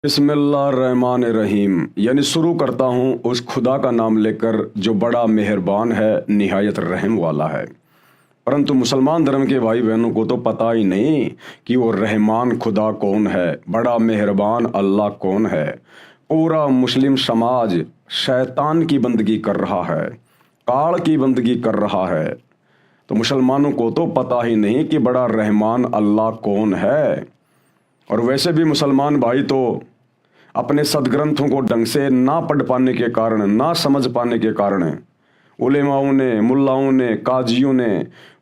बिस्मिल्लाहिर्रहमानिर्रहीम यानी शुरू करता हूँ उस खुदा का नाम लेकर जो बड़ा मेहरबान है, निहायत रहम वाला है। परंतु मुसलमान धर्म के भाई बहनों को तो पता ही नहीं कि वो रहमान खुदा कौन है, बड़ा मेहरबान अल्लाह कौन है। पूरा मुस्लिम समाज शैतान की बंदगी कर रहा है, काल की बंदगी कर रहा है। तो मुसलमानों को तो पता ही नहीं कि बड़ा रहमान अल्लाह कौन है। और वैसे भी मुसलमान भाई तो अपने सदग्रंथों को ढंग से ना पढ़ पाने के कारण, ना समझ पाने के कारण उलेमाओं ने, मुल्लाओं ने, काजियों ने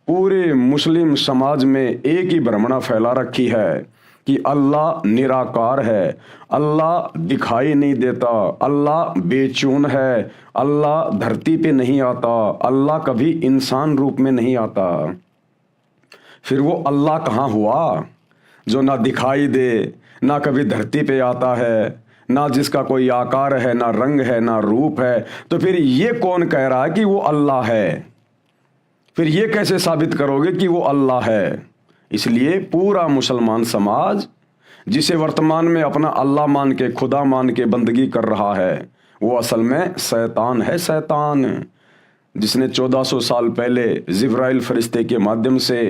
पूरे मुस्लिम समाज में एक ही भ्रमणा फैला रखी है कि अल्लाह निराकार है, अल्लाह दिखाई नहीं देता, अल्लाह बेचून है, अल्लाह धरती पे नहीं आता, अल्लाह कभी इंसान रूप में नहीं आता। फिर वो अल्लाह कहाँ हुआ जो ना दिखाई दे, ना कभी धरती पे आता है, ना जिसका कोई आकार है, ना रंग है, ना रूप है। तो फिर ये कौन कह रहा है कि वो अल्लाह है? फिर ये कैसे साबित करोगे कि वो अल्लाह है? इसलिए पूरा मुसलमान समाज जिसे वर्तमान में अपना अल्लाह मान के, खुदा मान के बंदगी कर रहा है, वो असल में शैतान है। शैतान जिसने 1400 साल पहले जिब्राइल फरिश्ते के माध्यम से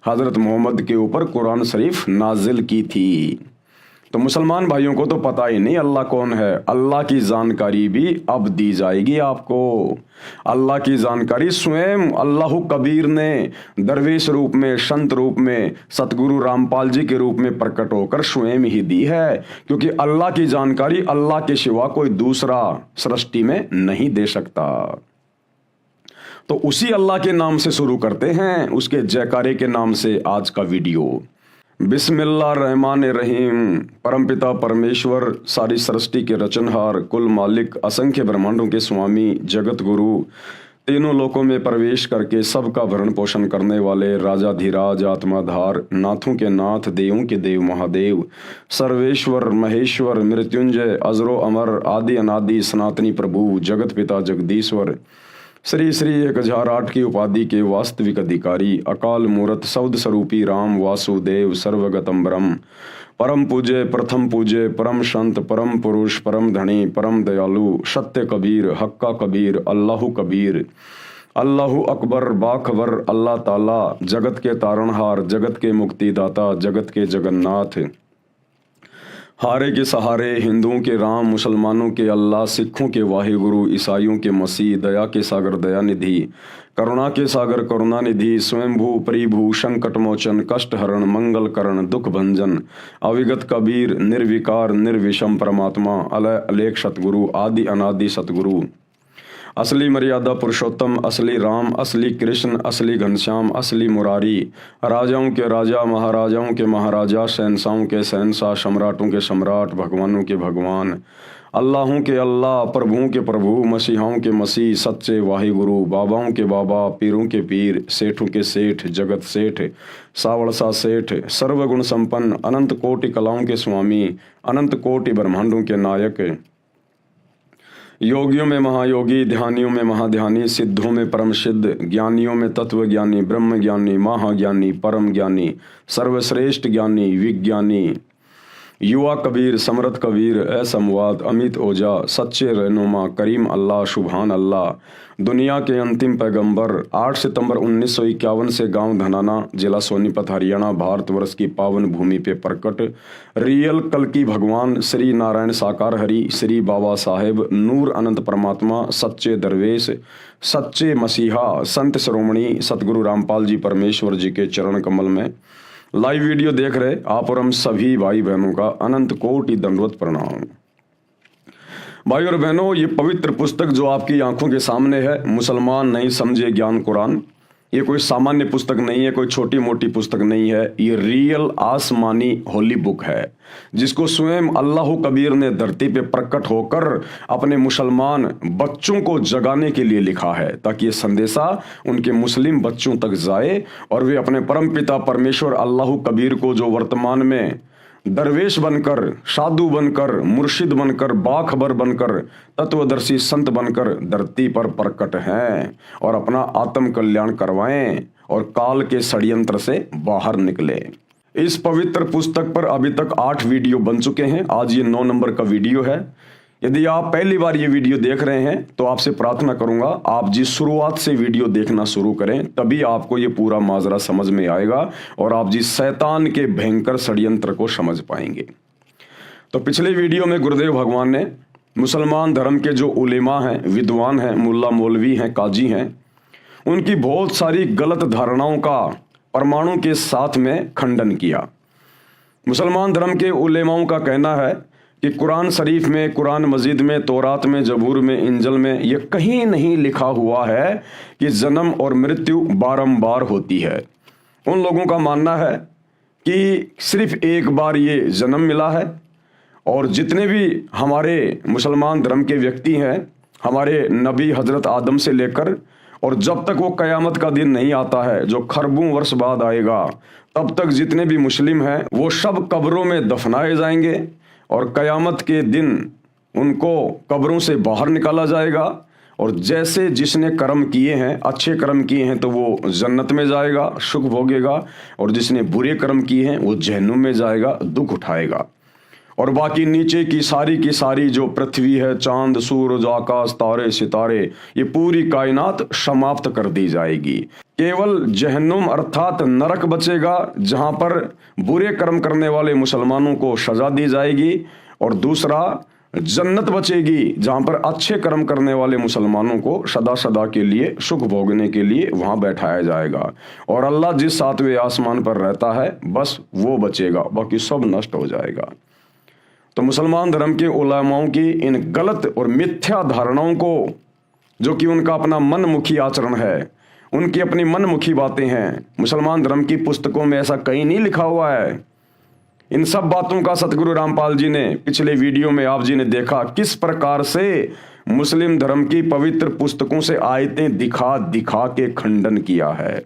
हज़रत मोहम्मद के ऊपर कुरान शरीफ नाजिल की थी। तो मुसलमान भाइयों को तो पता ही नहीं अल्लाह कौन है। अल्लाह की जानकारी भी अब दी जाएगी आपको। अल्लाह की जानकारी स्वयं अल्लाह कबीर ने दरवेश रूप में, संत रूप में, सतगुरु रामपाल जी के रूप में प्रकट होकर स्वयं ही दी है, क्योंकि अल्लाह की जानकारी अल्लाह के सिवा कोई दूसरा सृष्टि में नहीं दे सकता। तो उसी अल्लाह के नाम से शुरू करते हैं, उसके जयकारे के नाम से आज का वीडियो। बिस्मिल्लाहिर्रहमानिर्रहीम। परमपिता परमेश्वर, सारी सृष्टि के रचनहार, कुल मालिक, असंख्य ब्रह्मांडों के स्वामी, जगत गुरु, तीनों लोकों में प्रवेश करके सबका भरण पोषण करने वाले, राजाधिराज, आत्माधार, नाथों के नाथ, देवों के देव, महादेव, सर्वेश्वर, महेश्वर, मृत्युंजय, अजरो अमर, आदि अनादि, सनातनी प्रभु, जगत पिता जगदीश्वर, श्री श्री 1008 की उपाधि के वास्तविक अधिकारी, अकाल मूर्त, सौद स्वरूपी राम वासुदेव, सर्वगतम ब्रह्म, परम पूज्य, प्रथम पूज्य, परम संत, परम पुरुष, परम धनी, परम दयालु, सत्य कबीर, हक्का कबीर, अल्लाह कबीर, अल्लाह अकबर, बाखबर, अल्लाह ताला, जगत के तारणहार, जगत के मुक्तिदाता, जगत के जगन्नाथ, हारे के सहारे, हिंदुओं के राम, मुसलमानों के अल्लाह, सिखों के वाहिगुरु, ईसाइयों के मसीह, दया के सागर दयानिधि, करुणा के सागर करुणानिधि, स्वयंभू परिभू, संकट मोचन, कष्ट हरण, मंगल करण, दुख भंजन, अविगत कबीर, निर्विकार निर्विषम परमात्मा, अलय अलेख सतगुरु, आदि अनादि सतगुरु, असली मर्यादा पुरुषोत्तम, असली राम, असली कृष्ण, असली घनश्याम, असली मुरारी, राजाओं के राजा, महाराजाओं के महाराजा, शहंशाहों के शहंशाह, सम्राटों के सम्राट, भगवानों के भगवान, अल्लाहों के अल्लाह, प्रभुओं के प्रभु, मसीहाओं के मसीह, सच्चे वाहिगुरु, बाबाओं के बाबा, पीरों के पीर, सेठों के सेठ, जगत सेठ, सावड़सा सेठ, सर्वगुण संपन्न, अनंत कोटि कलाओं के स्वामी, अनंत कोटि ब्रह्मांडों के नायक, योगियों में महायोगी, ध्यानियों में महाध्यानी, सिद्धों में परम सिद्ध, ज्ञानियों में तत्व ज्ञानी, ब्रह्म ज्ञानी, महाज्ञानी, परम ज्ञानी, सर्वश्रेष्ठ ज्ञानी, विज्ञानी, युवा कबीर, समृद्ध कबीर, असमवाद, अमित ओझा, सच्चे रहनुमा, करीम अल्लाह, सुभान अल्लाह, दुनिया के अंतिम पैगंबर, 8 सितंबर 1951 से गांव धनाना, जिला सोनीपत, हरियाणा, भारतवर्ष की पावन भूमि पे प्रकट रियल कल की भगवान श्री नारायण साकार हरि, श्री बाबा साहेब, नूर अनंत परमात्मा, सच्चे दरवेश, सच्चे मसीहा, संत शिरोमणि सतगुरु रामपाल जी परमेश्वर जी के चरण कमल में लाइव वीडियो देख रहे आप और हम सभी भाई बहनों का अनंत कोटि दंडवत प्रणाम। भाई और बहनों, ये पवित्र पुस्तक जो आपकी आंखों के सामने है, मुसलमान नहीं समझे ज्ञान कुरान, ये कोई सामान्य पुस्तक नहीं है, कोई छोटी मोटी पुस्तक नहीं है। ये रियल आसमानी होली बुक है, जिसको स्वयं अल्लाह कबीर ने धरती पे प्रकट होकर अपने मुसलमान बच्चों को जगाने के लिए लिखा है, ताकि ये संदेशा उनके मुस्लिम बच्चों तक जाए और वे अपने परम पिता परमेश्वर अल्लाह कबीर को, जो वर्तमान में दरवेश बनकर, साधु बनकर, मुर्शिद बनकर, बाखबर बनकर, तत्वदर्शी संत बनकर धरती पर प्रकट हैं, और अपना आत्म कल्याण करवाएं और काल के षड्यंत्र से बाहर निकले। इस पवित्र पुस्तक पर अभी तक 8 वीडियो बन चुके हैं। आज ये 9 नंबर का वीडियो है। यदि आप पहली बार ये वीडियो देख रहे हैं तो आपसे प्रार्थना करूंगा आप जिस शुरुआत से वीडियो देखना शुरू करें, तभी आपको ये पूरा माजरा समझ में आएगा और आप जिस शैतान के भयंकर षड्यंत्र को समझ पाएंगे। तो पिछले वीडियो में गुरुदेव भगवान ने मुसलमान धर्म के जो उलेमा हैं, विद्वान हैं, मुल्ला मौलवी हैं, काजी हैं, उनकी बहुत सारी गलत धारणाओं का परमाणु के साथ में खंडन किया। मुसलमान धर्म के उलेमाओं का कहना है कि कुरान शरीफ में, कुरान मजीद में, तौरात में, जबूर में, इंजल में ये कहीं नहीं लिखा हुआ है कि जन्म और मृत्यु बारंबार होती है। उन लोगों का मानना है कि सिर्फ एक बार ये जन्म मिला है और जितने भी हमारे मुसलमान धर्म के व्यक्ति हैं, हमारे नबी हजरत आदम से लेकर और जब तक वो कयामत का दिन नहीं आता है जो खरबों वर्ष बाद आएगा, तब तक जितने भी मुस्लिम हैं वो सब कब्रों में दफनाए जाएंगे और कयामत के दिन उनको कब्रों से बाहर निकाला जाएगा और जैसे जिसने कर्म किए हैं, अच्छे कर्म किए हैं तो वो जन्नत में जाएगा, सुख भोगेगा, और जिसने बुरे कर्म किए हैं वो जहन्नुम में जाएगा, दुख उठाएगा। और बाकी नीचे की सारी जो पृथ्वी है, चांद, सूरज, आकाश, तारे, सितारे, ये पूरी कायनात समाप्त कर दी जाएगी। केवल जहन्नुम अर्थात नरक बचेगा जहां पर बुरे कर्म करने वाले मुसलमानों को सजा दी जाएगी, और दूसरा जन्नत बचेगी जहां पर अच्छे कर्म करने वाले मुसलमानों को सदा सदा के लिए सुख भोगने के लिए वहां बैठाया जाएगा। और अल्लाह जिस 7वें आसमान पर रहता है बस वो बचेगा, बाकी सब नष्ट हो जाएगा। तो मुसलमान धर्म के उलेमाओं की इन गलत और मिथ्या धारणाओं को, जो कि उनका अपना मनमुखी आचरण है, उनकी अपनी मनमुखी बातें हैं, मुसलमान धर्म की पुस्तकों में ऐसा कहीं नहीं लिखा हुआ है। इन सब बातों का सतगुरु रामपाल जी ने पिछले वीडियो में आप जी ने देखा किस प्रकार से मुस्लिम धर्म की पवित्र पुस्तकों से आयतें दिखा दिखा के खंडन किया है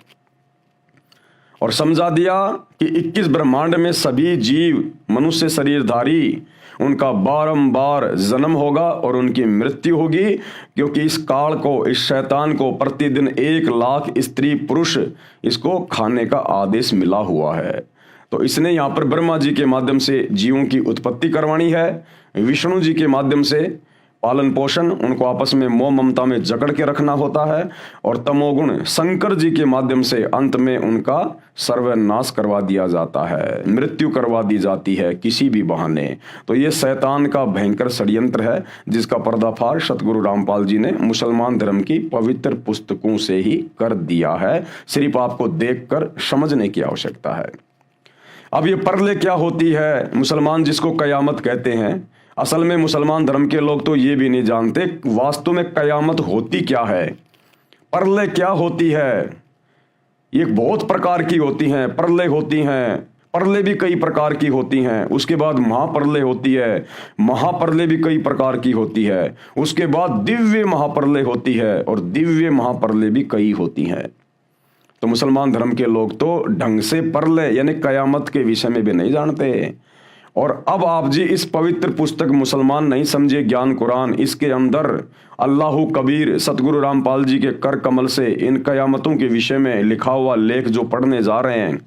और समझा दिया कि 21 ब्रह्मांड में सभी जीव मनुष्य शरीरधारी, उनका बारंबार जन्म होगा और उनकी मृत्यु होगी, क्योंकि इस काल को, इस शैतान को प्रतिदिन 1 लाख स्त्री पुरुष इसको खाने का आदेश मिला हुआ है। तो इसने यहाँ पर ब्रह्मा जी के माध्यम से जीवों की उत्पत्ति करवानी है, विष्णु जी के माध्यम से पालन पोषण, उनको आपस में मोह ममता में जकड़ के रखना होता है, और तमोगुण शंकर जी के माध्यम से अंत में उनका सर्वनाश करवा दिया जाता है, मृत्यु करवा दी जाती है किसी भी बहाने। तो ये शैतान का भयंकर षड्यंत्र है जिसका पर्दाफाश सतगुरु रामपाल जी ने मुसलमान धर्म की पवित्र पुस्तकों से ही कर दिया है। सिर्फ आपको देखकर समझने की आवश्यकता है। अब ये परले क्या होती है, मुसलमान जिसको कयामत कहते हैं, असल में मुसलमान धर्म के लोग तो ये भी नहीं जानते वास्तव में कयामत होती क्या है, परले क्या होती है। ये बहुत प्रकार की होती हैं, परले होती हैं, परले भी कई प्रकार की होती हैं, उसके बाद महापरले होती है, महापरले भी कई प्रकार की होती है, उसके बाद दिव्य महापरले होती है और दिव्य महापरले भी कई होती हैं। तो मुसलमान धर्म के लोग तो ढंग से परले यानी कयामत के विषय में भी नहीं जानते। और अब आप जी इस पवित्र पुस्तक मुसलमान नहीं समझे ज्ञान कुरान, इसके अंदर अल्लाहु कबीर सतगुरु रामपाल जी के कर कमल से इन कयामतों के विषय में लिखा हुआ लेख जो पढ़ने जा रहे हैं,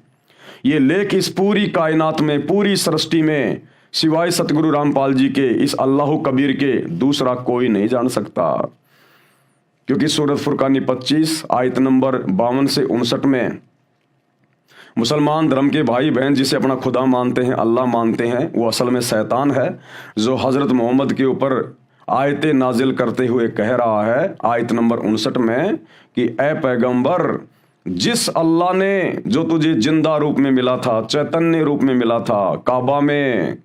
ये लेख इस पूरी कायनात में, पूरी सृष्टि में सिवाय सतगुरु रामपाल जी के, इस अल्लाहु कबीर के दूसरा कोई नहीं जान सकता। क्योंकि सूरत फुरकानी 25 आयत नंबर 52 से 59 में मुसलमान धर्म के भाई बहन जिसे अपना खुदा मानते हैं, अल्लाह मानते हैं, वो असल में शैतान है जो हजरत मोहम्मद के ऊपर आयतें नाजिल करते हुए कह रहा है आयत नंबर 59 में कि ए पैगंबर, जिस अल्लाह ने जो तुझे जिंदा रूप में मिला था, चैतन्य रूप में मिला था काबा में,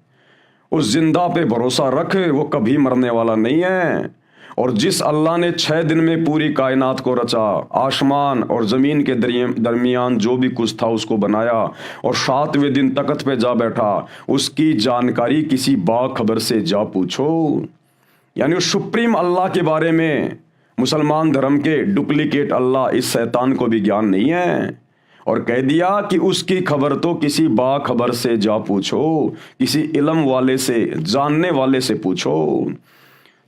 उस जिंदा पे भरोसा रख, वो कभी मरने वाला नहीं है। और जिस अल्लाह ने 6 दिन में पूरी कायनात को रचा, आसमान और ज़मीन के दरमियान जो भी कुछ था उसको बनाया और 7वें दिन तख्त पे जा बैठा, उसकी जानकारी किसी बाखबर से जा पूछो। यानी उस सुप्रीम अल्लाह के बारे में मुसलमान धर्म के डुप्लीकेट अल्लाह इस शैतान को भी ज्ञान नहीं है, और कह दिया कि उसकी खबर तो किसी बाखबर से जा पूछो, किसी इल्म वाले से, जानने वाले से पूछो।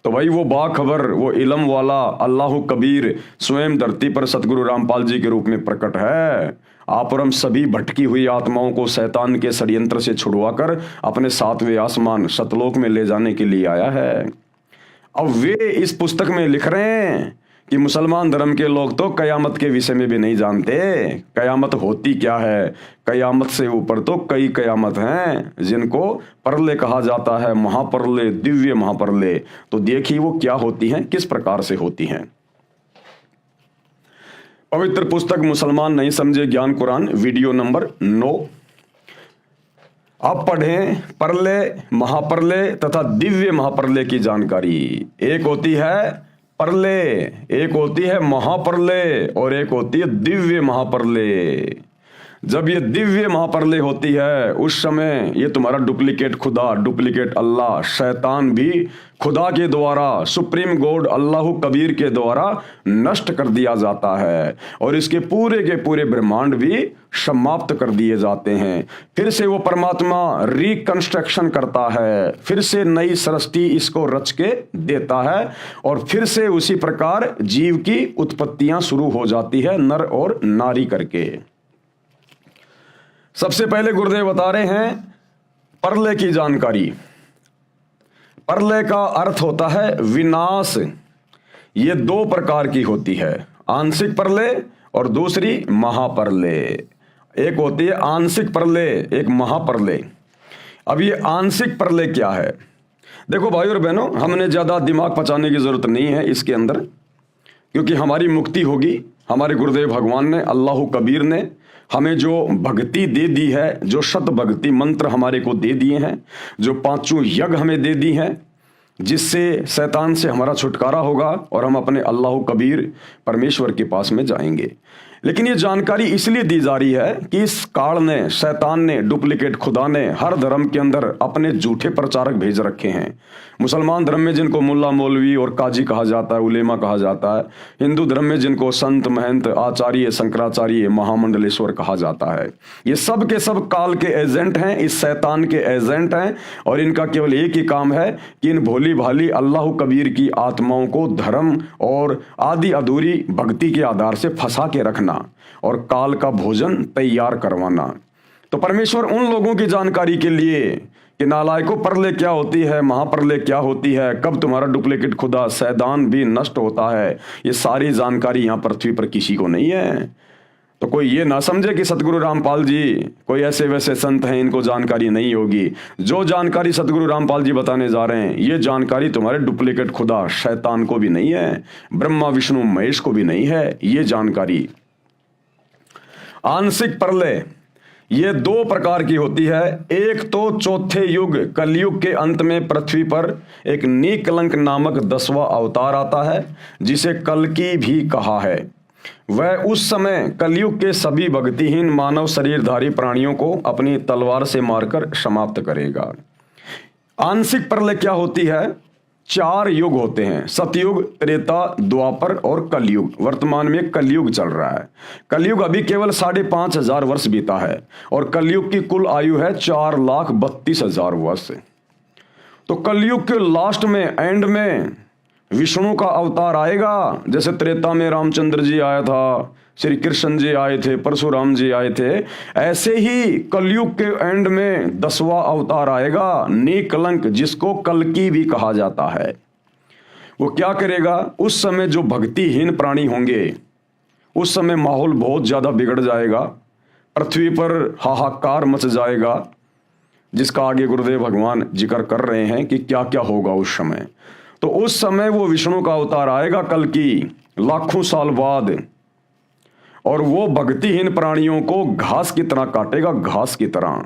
तो भाई वो बाखबर, वो इल्म वाला अल्लाह कबीर स्वयं धरती पर सतगुरु रामपाल जी के रूप में प्रकट है। आप और हम सभी भटकी हुई आत्माओं को शैतान के षड्यंत्र से छुड़वाकर अपने सातवें आसमान सतलोक में ले जाने के लिए आया है। अब वे इस पुस्तक में लिख रहे हैं कि मुसलमान धर्म के लोग तो कयामत के विषय में भी नहीं जानते। कयामत होती क्या है? कयामत से ऊपर तो कई कयामत हैं जिनको परले कहा जाता है, महापरले, दिव्य महापरले। तो देखिए वो क्या होती हैं, किस प्रकार से होती हैं। पवित्र पुस्तक मुसलमान नहीं समझे ज्ञान कुरान, वीडियो नंबर 9। आप पढ़ें परले, महापरले तथा दिव्य महापरले की जानकारी। एक होती है परले, एक होती है महापरले और एक होती है दिव्य महापरले। जब ये दिव्य महापरले होती है उस समय ये तुम्हारा डुप्लीकेट खुदा, डुप्लीकेट अल्लाह, शैतान भी खुदा के द्वारा, सुप्रीम गॉड अल्लाह कबीर के द्वारा नष्ट कर दिया जाता है और इसके पूरे के पूरे ब्रह्मांड भी समाप्त कर दिए जाते हैं। फिर से वो परमात्मा रिकंस्ट्रक्शन करता है, फिर से नई सृष्टि इसको रच के देता है और फिर से उसी प्रकार जीव की उत्पत्तियां शुरू हो जाती है नर और नारी करके। सबसे पहले गुरुदेव बता रहे हैं परले की जानकारी। परले का अर्थ होता है विनाश। ये दो प्रकार की होती है, आंशिक परले और दूसरी महापरले। एक होती है आंशिक परले, एक महापरले। अब ये आंशिक परले क्या है? देखो भाई और बहनों, हमने ज्यादा दिमाग पचाने की जरूरत नहीं है इसके अंदर, क्योंकि हमारी मुक्ति होगी। हमारे गुरुदेव भगवान ने, अल्लाह कबीर ने हमें जो भक्ति दे दी है, जो शत भक्ति मंत्र हमारे को दे दिए हैं, जो पांचों यज्ञ हमें दे दी हैं, जिससे शैतान से हमारा छुटकारा होगा और हम अपने अल्लाह कबीर परमेश्वर के पास में जाएंगे। लेकिन ये जानकारी इसलिए दी जा रही है कि इस काल ने, शैतान ने, डुप्लीकेट खुदा ने हर धर्म के अंदर अपने झूठे प्रचारक भेज रखे हैं। मुसलमान धर्म में जिनको मुल्ला मौलवी और काजी कहा जाता है, उलेमा कहा जाता है। हिंदू धर्म में जिनको संत, महंत, आचार्य, शंकराचार्य, महामंडलेश्वर कहा जाता है। ये सब के सब काल के एजेंट हैं, इस शैतान के एजेंट हैं और इनका केवल एक ही काम है कि इन भोली भाली अल्लाह कबीर की आत्माओं को धर्म और आदि अधूरी भक्ति के आधार से फंसा के रखना और काल का भोजन तैयार करवाना। तो परमेश्वर उन लोगों की जानकारी के लिए कि नालायकों, परले क्या होती है, महापरले क्या होती है, कब तुम्हारा डुप्लीकेट खुदा शैतान भी नष्ट होता है, ये सारी जानकारी यहां पृथ्वी पर किसी को नहीं है। तो कोई ये ना समझे कि सतगुरु रामपाल जी कोई ऐसे वैसे संत हैं इनको जानकारी नहीं होगी। जो जानकारी सतगुरु रामपाल जी बताने जा रहे हैं, ये जानकारी तुम्हारे डुप्लीकेट खुदा शैतान को भी नहीं है, ब्रह्मा विष्णु महेश को भी नहीं है। ये जानकारी आंशिक परले ये दो प्रकार की होती है। एक तो चौथे युग, कलयुग के अंत में पृथ्वी पर एक निकलंक नामक 10वां अवतार आता है, जिसे कल्कि भी कहा है। वह उस समय कलयुग के सभी भक्तिहीन मानव शरीरधारी प्राणियों को अपनी तलवार से मारकर समाप्त करेगा। आंशिक परले क्या होती है? 4 युग होते हैं, सतयुग, त्रेता, द्वापर और कलयुग। वर्तमान में कलयुग चल रहा है। कलयुग अभी केवल 5,500 वर्ष बीता है और कलयुग की कुल आयु है 4,32,000 वर्ष। तो कलयुग के लास्ट में, एंड में विष्णु का अवतार आएगा। जैसे त्रेता में रामचंद्र जी आया था, श्री कृष्ण जी आए थे, परशुराम जी आए थे, ऐसे ही कलयुग के एंड में 10वां अवतार आएगा, निकलंक, जिसको कल्कि भी कहा जाता है। वो क्या करेगा? उस समय जो भक्तिहीन प्राणी होंगे, उस समय माहौल बहुत ज्यादा बिगड़ जाएगा, पृथ्वी पर हाहाकार मच जाएगा, जिसका आगे गुरुदेव भगवान जिक्र कर रहे हैं कि क्या क्या होगा उस समय। तो उस समय वो विष्णु का अवतार आएगा कल्कि, लाखों साल बाद, और वो भक्तिहीन प्राणियों को घास की तरह काटेगा, घास की तरह।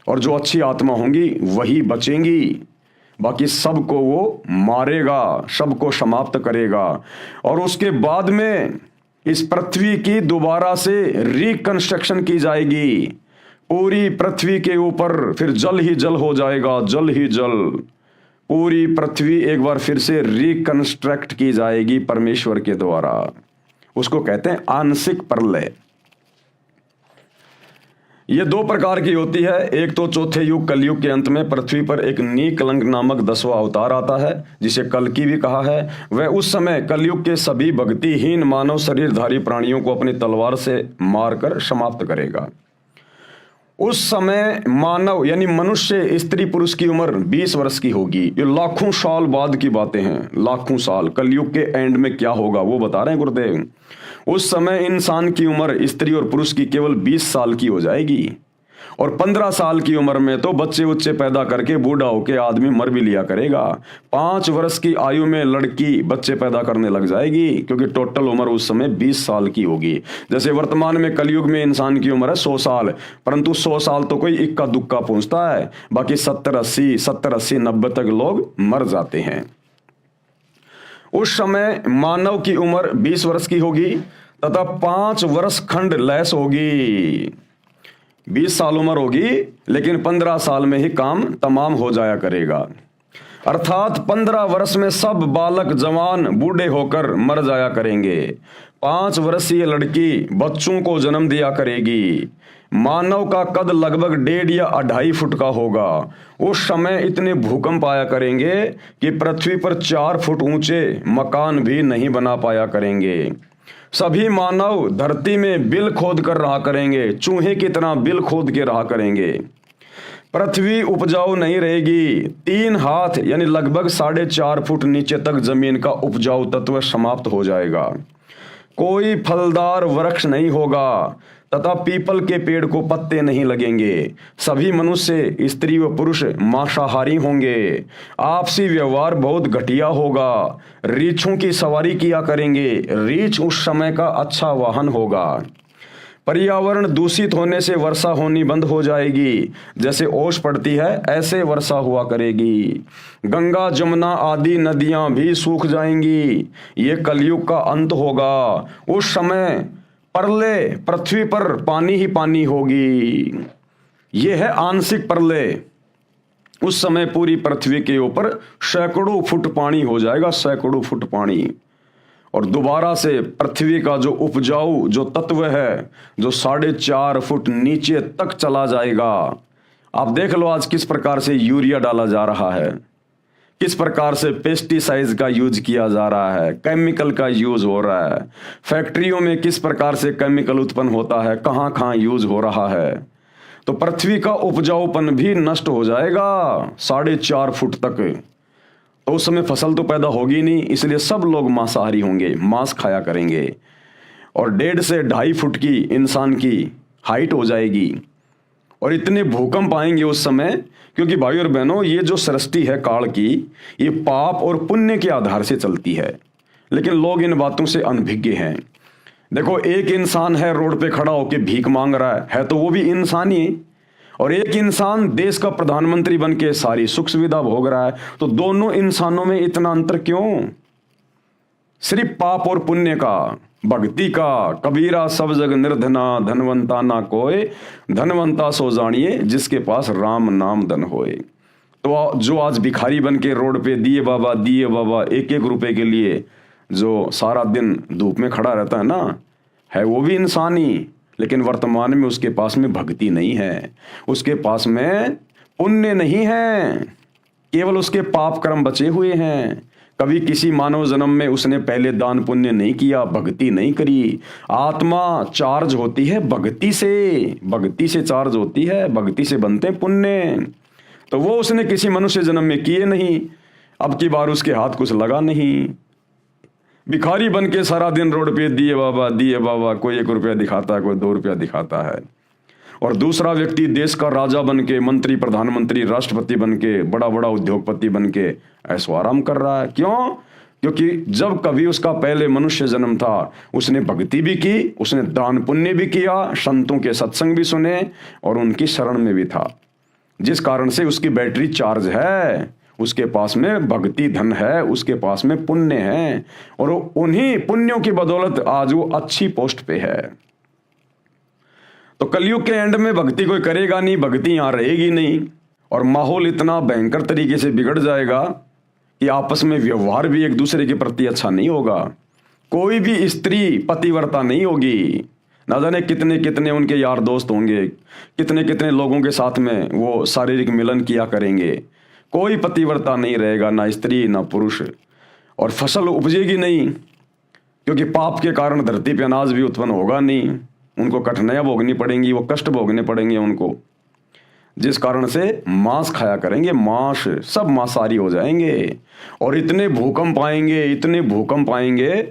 और जो अच्छी आत्मा होंगी वही बचेंगी, बाकी सबको वो मारेगा, सबको समाप्त करेगा। और उसके बाद में इस पृथ्वी की दोबारा से रिकंस्ट्रक्शन की जाएगी। पूरी पृथ्वी के ऊपर फिर जल ही जल हो जाएगा, जल ही जल। पूरी पृथ्वी एक बार फिर से रिकंस्ट्रक्ट की जाएगी परमेश्वर के द्वारा। उसको कहते हैं आंशिक परलय। ये दो प्रकार की होती है। एक तो चौथे युग कलयुग के अंत में पृथ्वी पर एक नीकलंक नामक 10वां अवतार आता है, जिसे कल्कि भी कहा है। वह उस समय कलयुग के सभी भक्तिहीन मानव शरीरधारी प्राणियों को अपनी तलवार से मारकर समाप्त करेगा। उस समय मानव यानी मनुष्य स्त्री पुरुष की उम्र 20 वर्ष की होगी। ये लाखों साल बाद की बातें हैं, लाखों साल। कलयुग के एंड में क्या होगा वो बता रहे हैं गुरुदेव। उस समय इंसान की उम्र स्त्री और पुरुष की केवल 20 साल की हो जाएगी, और 15 साल की उम्र में तो बच्चे उच्चे पैदा करके बूढ़ा होके आदमी मर भी लिया करेगा। 5 वर्ष की आयु में लड़की बच्चे पैदा करने लग जाएगी, क्योंकि टोटल उम्र उस समय 20 साल की होगी। जैसे वर्तमान में कलयुग में इंसान की उम्र है 100 साल, परंतु 100 साल तो कोई इक्का दुक्का पहुंचता है, बाकी 70-80 90 तक लोग मर जाते हैं। उस समय मानव की उम्र 20 वर्ष की होगी तथा 5 वर्ष खंड लैस होगी। 20 साल उम्र होगी, लेकिन 15 साल में ही काम तमाम हो जाया करेगा। अर्थात 15 वर्ष में सब बालक जवान बूढ़े होकर मर जाया करेंगे। 5 वर्षीय लड़की बच्चों को जन्म दिया करेगी। मानव का कद लगभग 1.5 या 2.5 फुट का होगा। उस समय इतने भूकंप आया करेंगे कि पृथ्वी पर 4 फुट ऊंचे मकान भी नहीं बना पाया करेंगे। सभी मानव धरती में बिल खोद कर रहा करेंगे, चूहे की तरह बिल खोद के रहा करेंगे। पृथ्वी उपजाऊ नहीं रहेगी। 3 हाथ यानी लगभग 4.5 फुट नीचे तक जमीन का उपजाऊ तत्व समाप्त हो जाएगा। कोई फलदार वृक्ष नहीं होगा तथा पीपल के पेड़ को पत्ते नहीं लगेंगे। सभी मनुष्य स्त्री व पुरुष मांसाहारी होंगे। आपसी व्यवहार बहुत घटिया होगा। रीछों की सवारी किया करेंगे। रीछ उस समय का अच्छा वाहन होगा। पर्यावरण दूषित होने से वर्षा होनी बंद हो जाएगी। जैसे ओस पड़ती है ऐसे वर्षा हुआ करेगी। गंगा जमुना आदि नदियां भी सूख जाएंगी। ये कलयुग का अंत होगा। उस समय प्रलय, पृथ्वी पर पानी ही पानी होगी। यह है आंशिक प्रलय। उस समय पूरी पृथ्वी के ऊपर सैकड़ों फुट पानी हो जाएगा, सैकड़ों फुट पानी। और दोबारा से पृथ्वी का जो उपजाऊ जो तत्व है, जो 4.5 फुट नीचे तक चला जाएगा। आप देख लो आज किस प्रकार से यूरिया डाला जा रहा है, किस प्रकार से पेस्टिसाइड्स का यूज किया जा रहा है, केमिकल का यूज हो रहा है। फैक्ट्रियों में किस प्रकार से केमिकल उत्पन्न होता है, कहाँ कहाँ यूज हो रहा है। तो पृथ्वी का उपजाऊपन भी नष्ट हो जाएगा 4.5 फुट तक। तो उस समय फसल तो पैदा होगी नहीं, इसलिए सब लोग मांसाहारी होंगे, मांस खाया करेंगे। और 1.5 से 2.5 फुट की इंसान की हाइट हो जाएगी। और इतने भूकंप आएंगे उस समय, क्योंकि भाई और बहनों ये जो सृष्टि है काल की, ये पाप और पुण्य के आधार से चलती है। लेकिन लोग इन बातों से अनभिज्ञ हैं। देखो, एक इंसान है रोड पे खड़ा होकर भीख मांग रहा है तो वो भी इंसान ही है। और एक इंसान देश का प्रधानमंत्री बन के सारी सुख सुविधा भोग रहा है। तो दोनों इंसानों में इतना अंतर क्यों? सिर्फ पाप और पुण्य का, भक्ति का। कबीरा सब जग निर्धना, धनवंता ना कोय, धनवंता सो जानिए जिसके पास राम नाम धन होए। तो जो आज भिखारी बन के रोड पे दिए बाबा 1-1 रुपए के लिए जो सारा दिन धूप में खड़ा रहता है ना, है वो भी इंसान ही। लेकिन वर्तमान में उसके पास में भक्ति नहीं है, उसके पास में पुण्य नहीं है, केवल उसके पाप कर्म बचे हुए हैं। कभी किसी मानव जन्म में उसने पहले दान पुण्य नहीं किया, भक्ति नहीं करी। आत्मा चार्ज होती है भक्ति से, भक्ति से चार्ज होती है, भक्ति से बनते पुण्य। तो वो उसने किसी मनुष्य जन्म में किए नहीं, अब की बार उसके हाथ कुछ लगा नहीं। भिखारी बन के सारा दिन रोड पे दिए बाबा, कोई 1 रुपया दिखाता है, कोई 2 रुपया दिखाता है। और दूसरा व्यक्ति देश का राजा बन के, मंत्री, प्रधानमंत्री, राष्ट्रपति बन के, बड़ा बड़ा उद्योगपति बन के ऐशो आराम कर रहा है। क्यों? क्योंकि जब कभी उसका पहले मनुष्य जन्म था, उसने भक्ति भी की, उसने दान पुण्य भी किया, संतों के सत्संग भी सुने और उनकी शरण में भी था, जिस कारण से उसकी बैटरी चार्ज है, उसके पास में भक्ति धन है, उसके पास में पुण्य है। और उन्हीं पुण्यों की बदौलत आज वो अच्छी पोस्ट पे है। तो कलयुग के एंड में भक्ति कोई करेगा नहीं, भक्ति यहां रहेगी नहीं। और माहौल इतना भयंकर तरीके से बिगड़ जाएगा कि आपस में व्यवहार भी एक दूसरे के प्रति अच्छा नहीं होगा। कोई भी स्त्री पतिव्रता नहीं होगी। ना जाने कितने कितने उनके यार दोस्त होंगे, कितने कितने लोगों के साथ में वो शारीरिक मिलन किया करेंगे। कोई पतिव्रता नहीं रहेगा, ना स्त्री ना पुरुष, और फसल उपजेगी नहीं, क्योंकि पाप के कारण धरती पे अनाज भी उत्पन्न होगा नहीं। उनको कठिनाइयाँ भोगनी पड़ेंगी, वो कष्ट भोगने पड़ेंगे उनको, जिस कारण से मांस खाया करेंगे, मांस सब मांसाहारी हो जाएंगे। और इतने भूकंप आएंगे, इतने भूकंप आएंगे,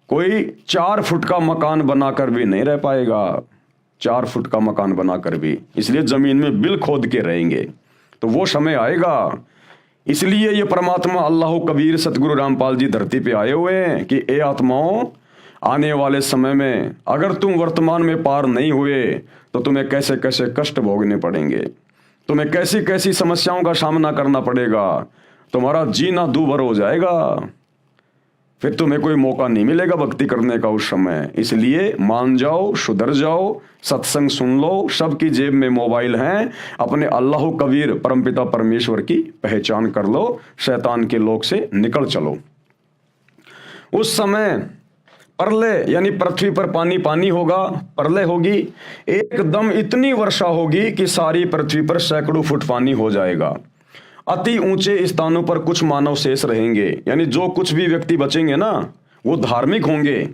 कोई 4 फुट का मकान बनाकर भी नहीं रह पाएगा, 4 फुट का मकान बनाकर भी। इसलिए जमीन में बिल खोद के रहेंगे। तो वो समय आएगा। इसलिए ये परमात्मा अल्लाह कबीर सतगुरु रामपाल जी धरती पे आए हुए हैं कि ए आत्माओं, आने वाले समय में अगर तुम वर्तमान में पार नहीं हुए तो तुम्हें कैसे कैसे कष्ट भोगने पड़ेंगे, तुम्हें कैसी कैसी समस्याओं का सामना करना पड़ेगा, तुम्हारा जीना दूभर हो जाएगा, फिर तुम्हें कोई मौका नहीं मिलेगा भक्ति करने का उस समय। इसलिए मान जाओ, सुधर जाओ, सत्संग सुन लो, सबकी जेब में मोबाइल हैं, अपने अल्लाह कबीर परमपिता परमेश्वर की पहचान कर लो, शैतान के लोक से निकल चलो। उस समय प्रलय यानी पृथ्वी पर पानी पानी होगा, प्रलय होगी, एकदम इतनी वर्षा होगी कि सारी पृथ्वी पर सैकड़ों फुट पानी हो जाएगा। अति ऊंचे स्थानों पर कुछ मानव शेष रहेंगे, यानी जो कुछ भी व्यक्ति बचेंगे ना, वो धार्मिक होंगे,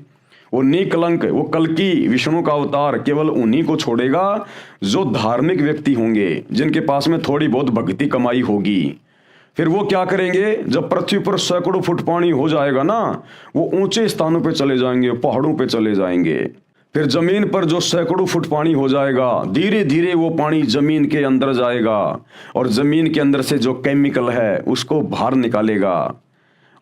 वो निकलंक, वो कल्कि विष्णु का अवतार केवल उन्हीं को छोड़ेगा जो धार्मिक व्यक्ति होंगे, जिनके पास में थोड़ी बहुत भक्ति कमाई होगी। फिर वो क्या करेंगे, जब पृथ्वी पर सैकड़ों फुट पानी हो जाएगा ना, वो ऊंचे स्थानों पे चले जाएंगे, पहाड़ों पे चले जाएंगे। फिर जमीन पर जो सैकड़ों फुट पानी हो जाएगा, धीरे धीरे वो पानी जमीन के अंदर जाएगा और जमीन के अंदर से जो केमिकल है उसको बाहर निकालेगा,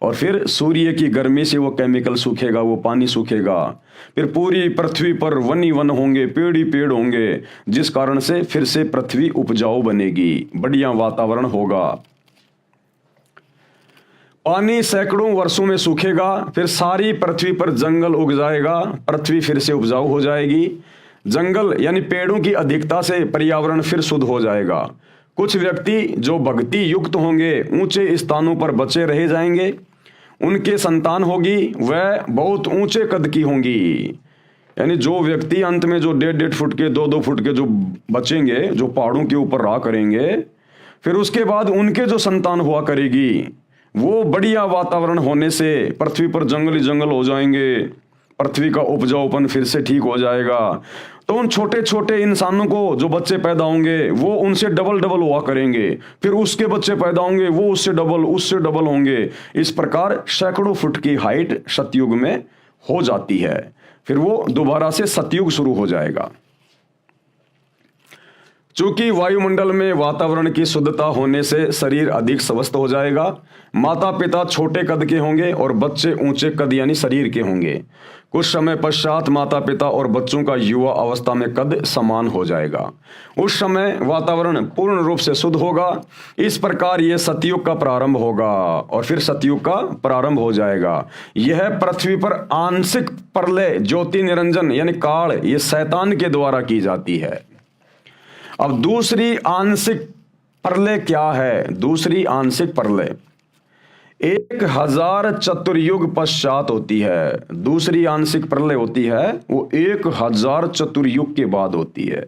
और फिर सूर्य की गर्मी से वो केमिकल सूखेगा, वो पानी सूखेगा। फिर पूरी पृथ्वी पर वन ही वन होंगे, पेड़ ही पेड़ होंगे, जिस कारण से फिर से पृथ्वी उपजाऊ बनेगी, बढ़िया वातावरण होगा। पानी सैकड़ों वर्षों में सूखेगा, फिर सारी पृथ्वी पर जंगल उग जाएगा, पृथ्वी फिर से उपजाऊ हो जाएगी। जंगल यानी पेड़ों की अधिकता से पर्यावरण फिर शुद्ध हो जाएगा। कुछ व्यक्ति जो भक्ति युक्त होंगे ऊंचे स्थानों पर बचे रह जाएंगे, उनके संतान होगी, वह बहुत ऊंचे कद की होंगी। यानी जो व्यक्ति अंत में जो 1.5 फुट के 2-2 फुट के जो बचेंगे, जो पहाड़ों के ऊपर रहा करेंगे, फिर उसके बाद उनके जो संतान हुआ करेगी, वो बढ़िया वातावरण होने से पृथ्वी पर जंगल ही जंगल हो जाएंगे, पृथ्वी का उपजाऊपन फिर से ठीक हो जाएगा। तो उन छोटे छोटे इंसानों को जो बच्चे पैदा होंगे वो उनसे डबल डबल हुआ करेंगे, फिर उसके बच्चे पैदा होंगे वो उससे डबल होंगे। इस प्रकार सैकड़ों फुट की हाइट सतयुग में हो जाती है। फिर वो दोबारा से सतयुग शुरू हो जाएगा। चूंकि वायुमंडल में वातावरण की शुद्धता होने से शरीर अधिक स्वस्थ हो जाएगा। माता पिता छोटे कद के होंगे और बच्चे ऊंचे कद यानी शरीर के होंगे। कुछ समय पश्चात माता पिता और बच्चों का युवा अवस्था में कद समान हो जाएगा। उस समय वातावरण पूर्ण रूप से शुद्ध होगा। इस प्रकार यह सतयुग का प्रारंभ होगा और फिर सतयुग का प्रारंभ हो जाएगा। यह पृथ्वी पर आंशिक प्रलय ज्योति निरंजन यानी काल, ये शैतान के द्वारा की जाती है। अब दूसरी आंशिक प्रलय क्या है? दूसरी आंशिक प्रलय 1000 चतुर्युग पश्चात होती है। दूसरी आंशिक प्रलय होती है वो 1000 चतुर्युग के बाद होती है।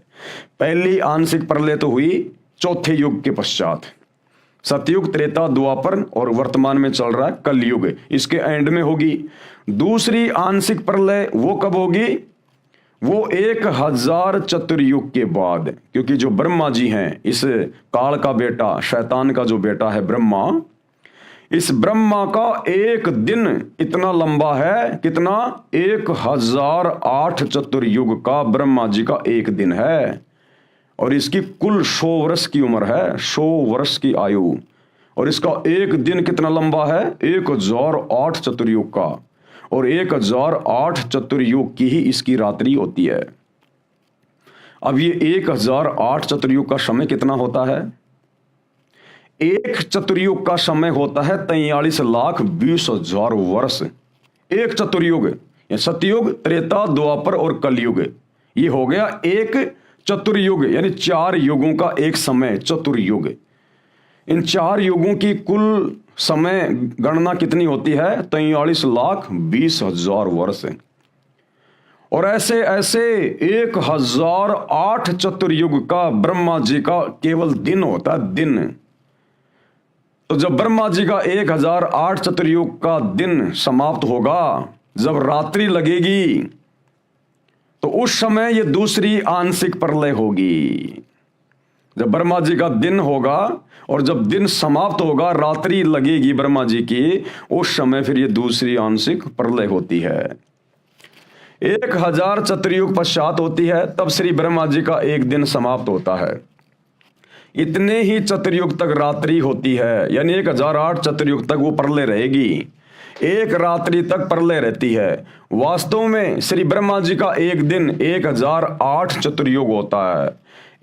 पहली आंशिक प्रलय तो हुई चौथे युग के पश्चात। सतयुग, त्रेता, द्वापर और वर्तमान में चल रहा है कलयुग, इसके एंड में होगी। दूसरी आंशिक प्रलय वो कब होगी? वो 1000 चतुर्युग के बाद, क्योंकि जो ब्रह्मा जी हैं, इस काल का बेटा, शैतान का जो बेटा है ब्रह्मा, इस ब्रह्मा का एक दिन इतना लंबा है, कितना? 1008 चतुर्युग का ब्रह्मा जी का एक दिन है। और इसकी कुल 100 वर्ष की उम्र है, 100 वर्ष की आयु। और इसका एक दिन कितना लंबा है? 1008 चतुर्युग का। और 1008 चतुर्युग की ही इसकी रात्रि होती है। अब ये 1008 चतुर्युग का समय कितना होता है? एक चतुर्युग का समय होता है 43,20,000 वर्ष। एक चतुर्युग, सतयुग, त्रेता, द्वापर और कलयुग, ये हो गया एक चतुर्युग, यानी 4 युगों का एक समय चतुर्युग। इन 4 युगों की कुल समय गणना कितनी होती है? 43,20,000 वर्ष। और ऐसे ऐसे 1008 चतुर्युग का ब्रह्मा जी का केवल दिन होता है, दिन। तो जब ब्रह्मा जी का 1008 चतुर्युग का दिन समाप्त होगा, जब रात्रि लगेगी, तो उस समय ये दूसरी आंशिक प्रलय होगी। जब ब्रह्मा जी का दिन होगा और जब दिन समाप्त होगा, रात्रि लगेगी ब्रह्मा जी की, उस समय फिर ये दूसरी आंशिक प्रलय होती है। 1000 चतुर्युग पश्चात होती है, तब श्री ब्रह्मा जी का एक दिन समाप्त होता है। इतने ही चतुर्युग तक रात्रि होती है, यानी 1008 चतुर्युग तक वो प्रलय रहेगी, एक रात्रि तक प्रलय रहती है। वास्तव में श्री ब्रह्मा जी का एक दिन 1008 चतुर्युग होता है।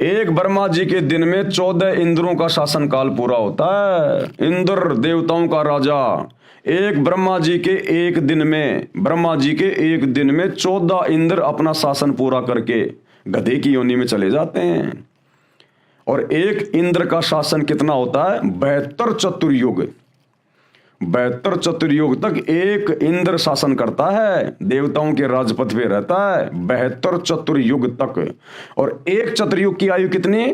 एक ब्रह्मा जी के दिन में 14 इंद्रों का शासन काल पूरा होता है। इंद्र देवताओं का राजा, एक ब्रह्मा जी के एक दिन में, ब्रह्मा जी के एक दिन में 14 इंद्र अपना शासन पूरा करके गधे की योनि में चले जाते हैं। और एक इंद्र का शासन कितना होता है? 72 चतुर्युग। 72 चतुर्युग तक एक इंद्र शासन करता है, देवताओं के राजपथ पे रहता है 72 चतुर्युग तक। और एक चतुर्युग की आयु कितनी?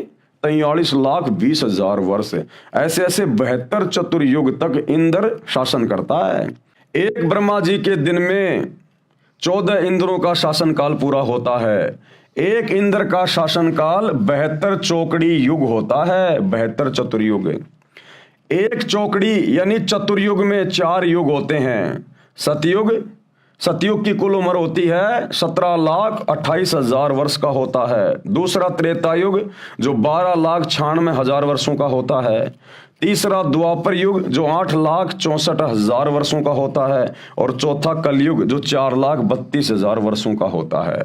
43,20,000 वर्ष। ऐसे ऐसे 72 चतुर्युग तक इंद्र शासन करता है। एक ब्रह्मा जी के दिन में 14 इंद्रों का शासन काल पूरा होता है। एक इंद्र का शासन काल 72 चौकड़ी युग होता है, 72 चतुर्युग। एक चौकड़ी यानी चतुर्युग में 4 युग होते हैं। सतयुग की कुल उम्र होती है 17,28,000 वर्ष का होता है। दूसरा त्रेता युग जो 12,96,000 वर्षों का होता है। तीसरा द्वापर युग जो 8,64,000 वर्षों का होता है। और चौथा कलयुग जो 4,32,000 वर्षों का होता है।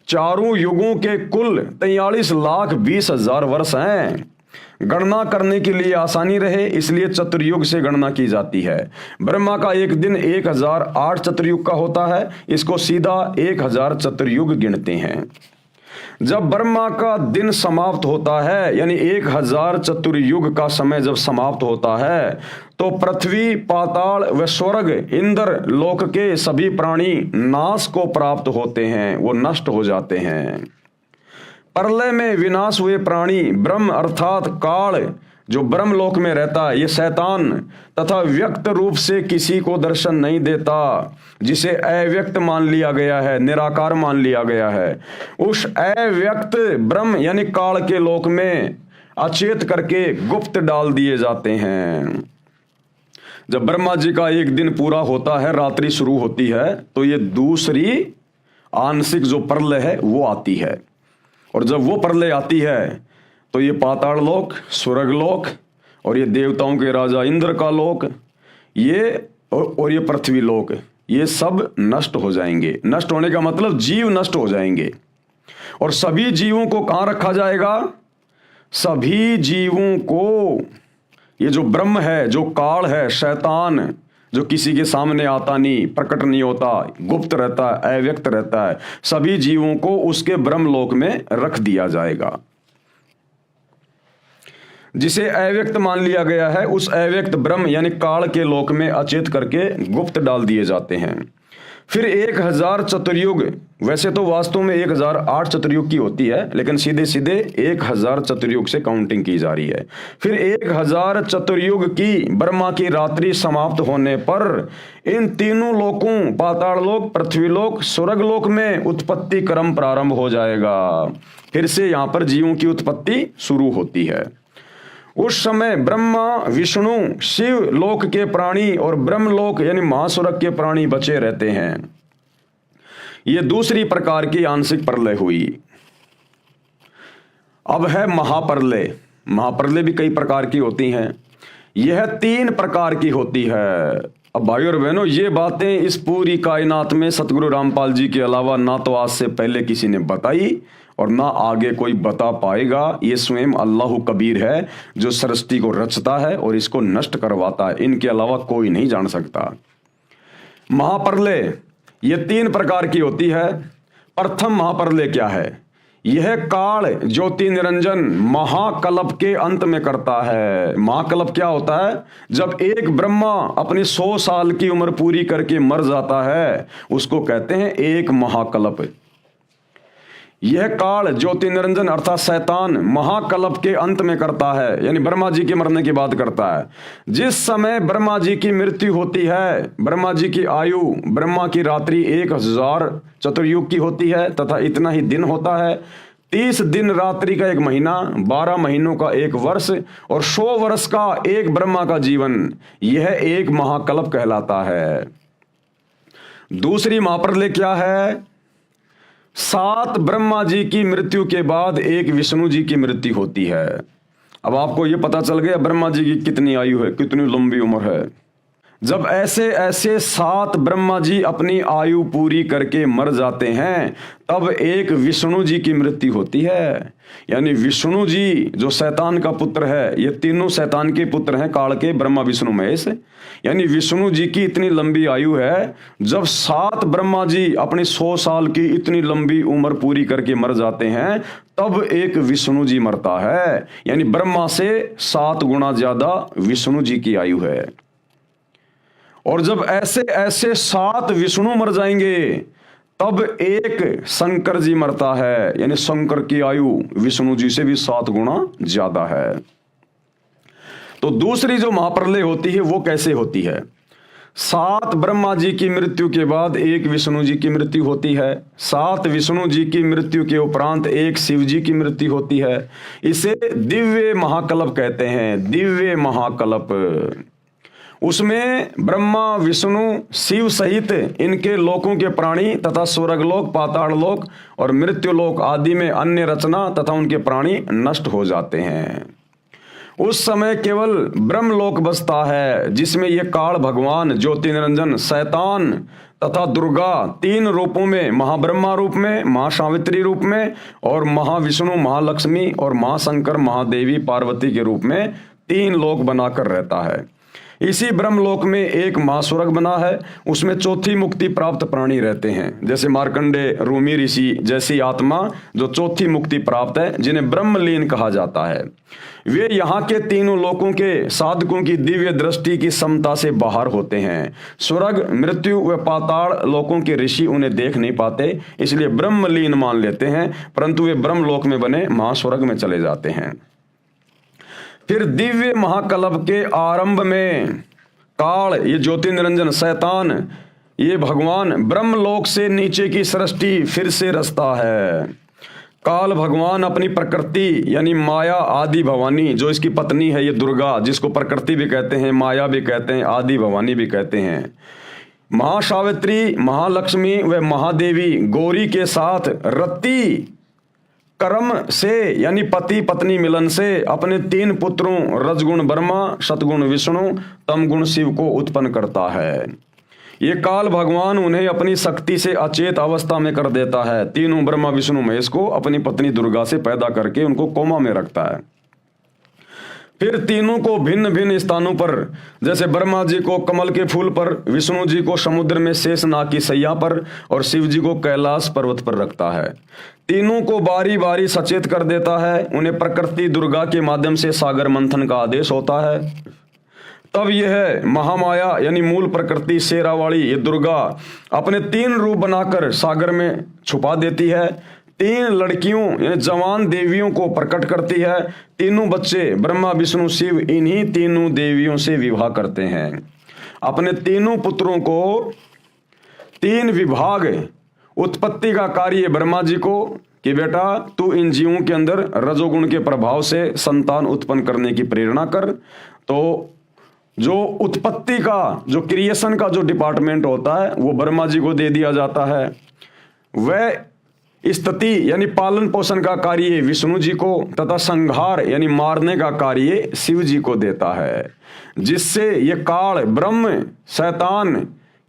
चारों युगों के कुल 43,20,000 वर्ष हैं। गणना करने के लिए आसानी रहे इसलिए चतुर्युग से गणना की जाती है। ब्रह्मा का एक दिन 1008 चतुर्युग का होता है, इसको सीधा 1000 चतुर्युग गिनते हैं। जब ब्रह्मा का दिन समाप्त होता है, यानी 1000 चतुर्युग का समय जब समाप्त होता है, तो पृथ्वी, पाताल व स्वर्ग, इंद्र लोक के सभी प्राणी नाश को प्राप्त होते हैं, वो नष्ट हो जाते हैं। प्रलय में विनाश हुए प्राणी ब्रह्म अर्थात काल जो ब्रह्मलोक में रहता है, ये शैतान तथा व्यक्त रूप से किसी को दर्शन नहीं देता, जिसे अव्यक्त मान लिया गया है, निराकार मान लिया गया है, उस अव्यक्त ब्रह्म यानी काल के लोक में अचेत करके गुप्त डाल दिए जाते हैं। जब ब्रह्मा जी का एक दिन पूरा होता है, रात्रि शुरू होती है, तो ये दूसरी आंशिक जो प्रलय है वो आती है। और जब वो प्रलय आती है तो ये पाताल लोक, स्वर्ग लोक और ये देवताओं के राजा इंद्र का लोक, ये और ये पृथ्वी लोक, ये सब नष्ट हो जाएंगे। नष्ट होने का मतलब जीव नष्ट हो जाएंगे। और सभी जीवों को कहाँ रखा जाएगा? सभी जीवों को, ये जो ब्रह्म है, जो काल है, शैतान जो किसी के सामने आता नहीं, प्रकट नहीं होता, गुप्त रहता है, अव्यक्त रहता है, सभी जीवों को उसके ब्रह्मलोक में रख दिया जाएगा। जिसे अव्यक्त मान लिया गया है, उस अव्यक्त ब्रह्म यानी काल के लोक में अचेत करके गुप्त डाल दिए जाते हैं। फिर 1000 चतुर्युग, वैसे तो वास्तव में 1008 चतुर्युग की होती है, लेकिन सीधे सीधे 1000 चतुर्युग से काउंटिंग की जा रही है। फिर 1000 चतुर्युग की ब्रह्मा की रात्रि समाप्त होने पर इन तीनों लोकों, पाताल लोक, पृथ्वी लोक, स्वर्ग लोक में उत्पत्ति क्रम प्रारंभ हो जाएगा। फिर से यहाँ पर जीवों की उत्पत्ति शुरू होती है। उस समय ब्रह्मा, विष्णु, शिव लोक के प्राणी और ब्रह्मलोक यानी महास्वर्ग के प्राणी बचे रहते हैं। यह दूसरी प्रकार की आंशिक प्रलय हुई। अब है महाप्रलय। महाप्रलय भी कई प्रकार की होती हैं, यह 3 प्रकार की होती है। अब भाइयों और बहनों, ये बातें इस पूरी कायनात में सतगुरु रामपाल जी के अलावा ना तो आज से पहले किसी ने बताई और ना आगे कोई बता पाएगा। ये स्वयं अल्लाह कबीर है जो सृष्टि को रचता है और इसको नष्ट करवाता है। इनके अलावा कोई नहीं जान सकता। महाप्रलय ये 3 प्रकार की होती है। प्रथम महाप्रलय क्या है? यह काल ज्योति निरंजन महाकल्प के अंत में करता है। महाकल्प क्या होता है? जब एक ब्रह्मा अपनी 100 साल की उम्र पूरी करके मर जाता है, उसको कहते हैं एक महाकल्प। यह काल ज्योति निरंजन अर्थात शैतान महाकल्प के अंत में करता है, यानी ब्रह्मा जी के मरने की बात करता है। जिस समय ब्रह्मा जी की मृत्यु होती है, ब्रह्मा जी की आयु ब्रह्मा की रात्रि 1000 चतुर्युग की होती है तथा इतना ही दिन होता है। 30 दिन रात्रि का एक महीना, 12 महीनों का एक वर्ष और 100 वर्ष का एक ब्रह्मा का जीवन, यह एक महाकल्प कहलाता है। दूसरी महाप्रलय क्या है? 7 ब्रह्मा जी की मृत्यु के बाद एक विष्णु जी की मृत्यु होती है। अब आपको यह पता चल गया ब्रह्मा जी की कितनी आयु है, कितनी लंबी उम्र है। जब ऐसे ऐसे 7 ब्रह्मा जी अपनी आयु पूरी करके मर जाते हैं, तब एक विष्णु जी की मृत्यु होती है। यानी विष्णु जी जो शैतान का पुत्र है, ये तीनों शैतान के पुत्र हैं, काल के, ब्रह्मा विष्णु महेश। यानी विष्णु जी की इतनी लंबी आयु है, जब 7 ब्रह्मा जी अपनी 100 साल की इतनी लंबी उम्र पूरी करके मर जाते हैं, तब एक विष्णु जी मरता है। यानी ब्रह्मा से 7 गुना ज्यादा विष्णु जी की आयु है। और जब ऐसे ऐसे 7 विष्णु मर जाएंगे, तब एक शंकर जी मरता है। यानी शंकर की आयु विष्णु जी से भी 7 गुना ज्यादा है। तो दूसरी जो महाप्रलय होती है वो कैसे होती है? 7 ब्रह्मा जी की मृत्यु के बाद एक विष्णु जी की मृत्यु होती है। 7 विष्णु जी की मृत्यु के उपरांत एक शिव जी की मृत्यु होती है। इसे दिव्य महाकल्प कहते हैं, दिव्य महाकल्प। उसमें ब्रह्मा विष्णु शिव सहित इनके लोकों के प्राणी तथा स्वर्गलोक, पाताल लोक और मृत्युलोक आदि में अन्य रचना तथा उनके प्राणी नष्ट हो जाते हैं। उस समय केवल ब्रह्मलोक बसता है, जिसमें यह काल भगवान ज्योति निरंजन शैतान तथा दुर्गा 3 रूपों में, महाब्रह्मा रूप में, महासावित्री रूप में और महाविष्णु, महालक्ष्मी और महाशंकर, महादेवी, पार्वती के रूप में 3 लोक बनाकर रहता है। इसी ब्रह्मलोक में एक महास्वर्ग बना है, उसमें चौथी मुक्ति प्राप्त प्राणी रहते हैं, जैसे मार्कंडे, रूमी ऋषि जैसी आत्मा जो चौथी मुक्ति प्राप्त है, जिन्हें ब्रह्मलीन कहा जाता है। वे यहाँ के तीनों लोकों के साधकों की दिव्य दृष्टि की समता से बाहर होते हैं। स्वर्ग, मृत्यु व पाताल लोकों के ऋषि उन्हें देख नहीं पाते, इसलिए ब्रह्मलीन मान लेते हैं, परंतु वे ब्रह्मलोक में बने महास्वर्ग में चले जाते हैं। फिर दिव्य महाकल्प के आरंभ में काल, ये ज्योति निरंजन शैतान, ये भगवान ब्रह्मलोक से नीचे की सृष्टि फिर से रचता है। काल भगवान अपनी प्रकृति यानी माया आदि भवानी, जो इसकी पत्नी है ये दुर्गा, जिसको प्रकृति भी कहते हैं, माया भी कहते हैं, आदि भवानी भी कहते हैं, महासावित्री, महालक्ष्मी व महादेवी गौरी के साथ रति कर्म से यानी पति पत्नी मिलन से अपने 3 पुत्रों रजगुण ब्रह्मा, सतगुण विष्णु, तमगुण शिव को उत्पन्न करता है। ये काल भगवान उन्हें अपनी शक्ति से अचेत अवस्था में कर देता है। तीनों ब्रह्मा विष्णु महेश को अपनी पत्नी दुर्गा से पैदा करके उनको कोमा में रखता है। फिर तीनों को भिन्न भिन्न स्थानों पर, जैसे ब्रह्मा जी को कमल के फूल पर, विष्णु जी को समुद्र में शेषनाग की सैया पर और शिव जी को कैलाश पर्वत पर रखता है। तीनों को बारी बारी सचेत कर देता है। उन्हें प्रकृति दुर्गा के माध्यम से सागर मंथन का आदेश होता है। तब यह महामाया यानी मूल प्रकृति शेरावाली ये दुर्गा अपने 3 रूप बनाकर सागर में छुपा देती है। 3 लड़कियों यानी जवान देवियों को प्रकट करती है। तीनों बच्चे ब्रह्मा विष्णु शिव इन्हीं तीनों देवियों से विवाह करते हैं। अपने तीनों पुत्रों को 3 विभाग उत्पत्ति का कार्य ब्रह्मा जी को कि बेटा तू इन जीवों के अंदर रजोगुण के प्रभाव से संतान उत्पन्न करने की प्रेरणा कर। तो जो उत्पत्ति का, जो क्रिएशन का जो डिपार्टमेंट होता है वो ब्रह्मा जी को दे दिया जाता है। वह स्थिति यानी पालन पोषण का कार्य विष्णु जी को तथा संहार यानी मारने का कार्य शिव जी को देता है, जिससे ये काल ब्रह्म शैतान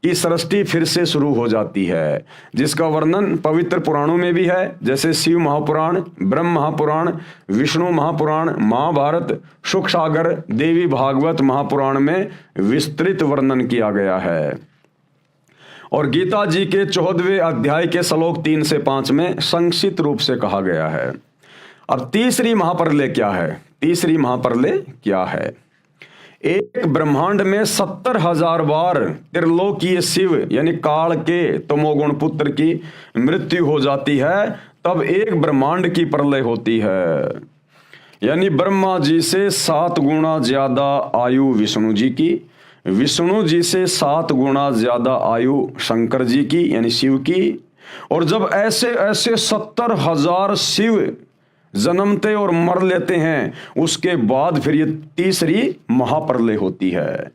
की सृष्टि फिर से शुरू हो जाती है, जिसका वर्णन पवित्र पुराणों में भी है, जैसे शिव महापुराण, ब्रह्म महापुराण, विष्णु महापुराण, महाभारत, शुक सागर, देवी भागवत महापुराण में विस्तृत वर्णन किया गया है। और गीता जी के 14वें अध्याय के श्लोक 3 से 5 में संक्षिप्त रूप से कहा गया है। अब तीसरी महाप्रलय क्या है? तीसरी महाप्रलय क्या है? एक ब्रह्मांड में 70,000 बार त्रिलोकीय शिव यानी काल के तमोगुण पुत्र की मृत्यु हो जाती है, तब एक ब्रह्मांड की प्रलय होती है। यानी ब्रह्मा जी से 7 गुना ज्यादा आयु विष्णु जी की, विष्णु जी से 7 गुना ज्यादा आयु शंकर जी की यानी शिव की। और जब ऐसे ऐसे 70,000 शिव जन्मते और मर लेते हैं, उसके बाद फिर ये तीसरी महाप्रलय होती है।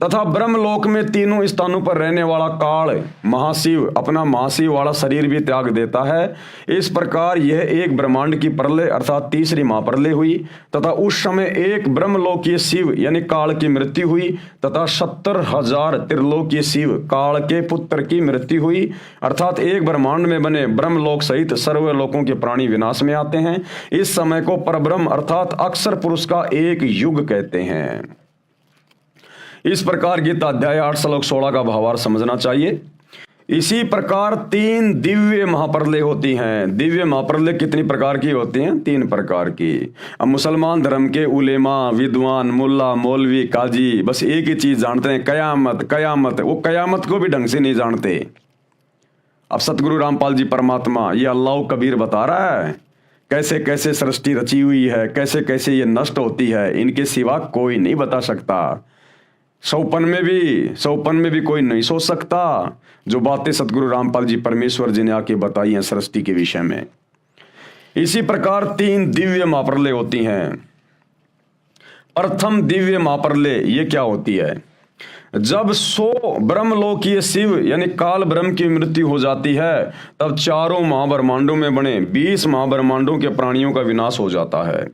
तथा ब्रह्मलोक में तीनों स्थानों पर रहने वाला काल महाशिव अपना महाशिव वाला शरीर भी त्याग देता है। इस प्रकार यह एक ब्रह्मांड की प्रलय अर्थात तीसरी महाप्रलय हुई। तथा उस समय एक ब्रह्मलोकीय शिव यानी काल की मृत्यु हुई तथा 70,000 त्रिलोकीय शिव काल के पुत्र की मृत्यु हुई। अर्थात एक ब्रह्मांड में बने ब्रह्मलोक सहित सर्वलोकों के प्राणी विनाश में आते हैं। इस समय को परब्रह्म अर्थात अक्षर पुरुष का एक युग कहते हैं। इस प्रकार गीता अध्याय 8 श्लोक 16 का भावार्थ समझना चाहिए। इसी प्रकार 3 दिव्य महाप्रलय होती हैं। दिव्य महाप्रलय कितनी प्रकार की होती हैं? 3 प्रकार की। अब मुसलमान धर्म के उलेमा, विद्वान, मुल्ला, मौलवी, काजी बस एक ही चीज जानते हैं, कयामत कयामत। वो कयामत को भी ढंग से नहीं जानते। अब सतगुरु रामपाल जी परमात्मा ये अल्लाह कबीर बता रहा है कैसे कैसे सृष्टि रची हुई है, कैसे कैसे ये नष्ट होती है, इनके सिवा कोई नहीं बता सकता। सौपन में भी कोई नहीं सोच सकता जो बातें सतगुरु रामपाल जी परमेश्वर जी ने आके बताई हैं सृष्टि के विषय में। इसी प्रकार 3 दिव्य महाप्रलय होती हैं। प्रथम दिव्य महाप्रलय ये क्या होती है? जब 100 ब्रह्मलोकीय शिव यानी काल ब्रह्म की मृत्यु हो जाती है, तब चारों महाब्रह्मांडों में बने 20 महाब्रह्मांडों के प्राणियों का विनाश हो जाता है।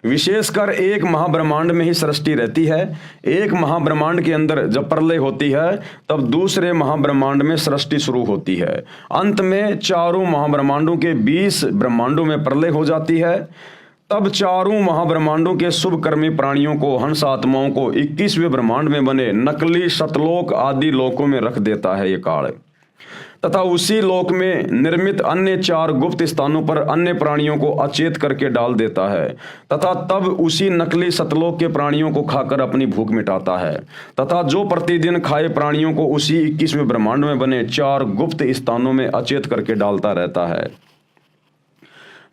विशेषकर एक महाब्रह्मांड में ही सृष्टि रहती है। एक महाब्रह्मांड के अंदर जब प्रलय होती है, तब दूसरे महाब्रह्मांड में सृष्टि शुरू होती है। अंत में चारों महाब्रह्मांडों के 20 ब्रह्मांडों में प्रलय हो जाती है। तब चारों महाब्रह्मांडों के शुभ कर्मी प्राणियों को, हंस आत्माओं को 21वें ब्रह्मांड में बने नकली सतलोक आदि लोकों में रख देता है ये काल। तथा उसी लोक में निर्मित अन्य 4 गुप्त स्थानों पर अन्य प्राणियों को अचेत करके डाल देता है। तथा तब उसी नकली सतलोक के प्राणियों को खाकर अपनी भूख मिटाता है। तथा जो प्रतिदिन खाए प्राणियों को उसी 21वें ब्रह्मांड में बने 4 गुप्त स्थानों में अचेत करके डालता रहता है।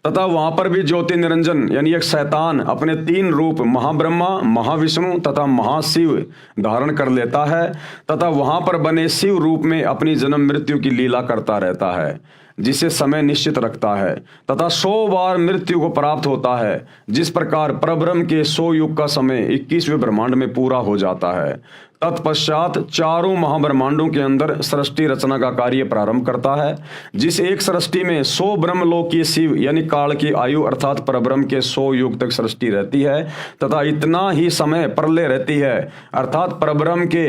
तथा वहां पर भी ज्योति निरंजन यानी एक शैतान अपने 3 रूप महाब्रह्मा, महाविष्णु तथा महाशिव धारण कर लेता है। तथा वहां पर बने शिव रूप में अपनी जन्म मृत्यु की लीला करता रहता है, जिसे समय निश्चित रखता है। तथा 100 बार मृत्यु को प्राप्त होता है। जिस प्रकार परब्रह्म के 100 युग का समय 21वें ब्रह्मांड में पूरा हो जाता है। तत्पश्चात चारों महाब्रह्मांडों के अंदर सृष्टि रचना का कार्य प्रारंभ करता है। जिस एक सृष्टि में 100 ब्रह्मलोकीय शिव यानी काल की आयु अर्थात परब्रह्म के 100 युग तक सृष्टि रहती है। तथा इतना ही समय प्रलय रहती है अर्थात परब्रह्म के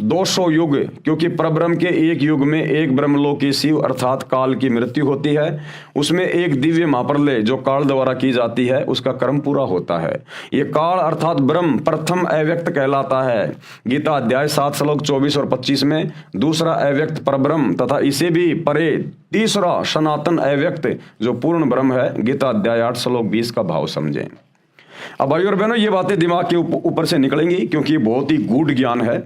200 युग, क्योंकि परब्रह्म के एक युग में एक ब्रह्मलोकीय शिव अर्थात काल की मृत्यु होती है। उसमें एक दिव्य महाप्रलय जो काल द्वारा की जाती है उसका कर्म पूरा होता है। ये काल अर्थात ब्रह्म प्रथम अव्यक्त कहलाता है। गीता अध्याय 7 श्लोक 24 और 25 में दूसरा अव्यक्त परब्रह्म तथा इसे भी परे तीसरा सनातन अव्यक्त जो पूर्ण ब्रह्म है। गीता अध्याय 8 श्लोक 20 का भाव समझें। अब भाई और बहनों ये बातें दिमाग के ऊपर से निकलेंगी क्योंकि बहुत ही गूढ़ ज्ञान है।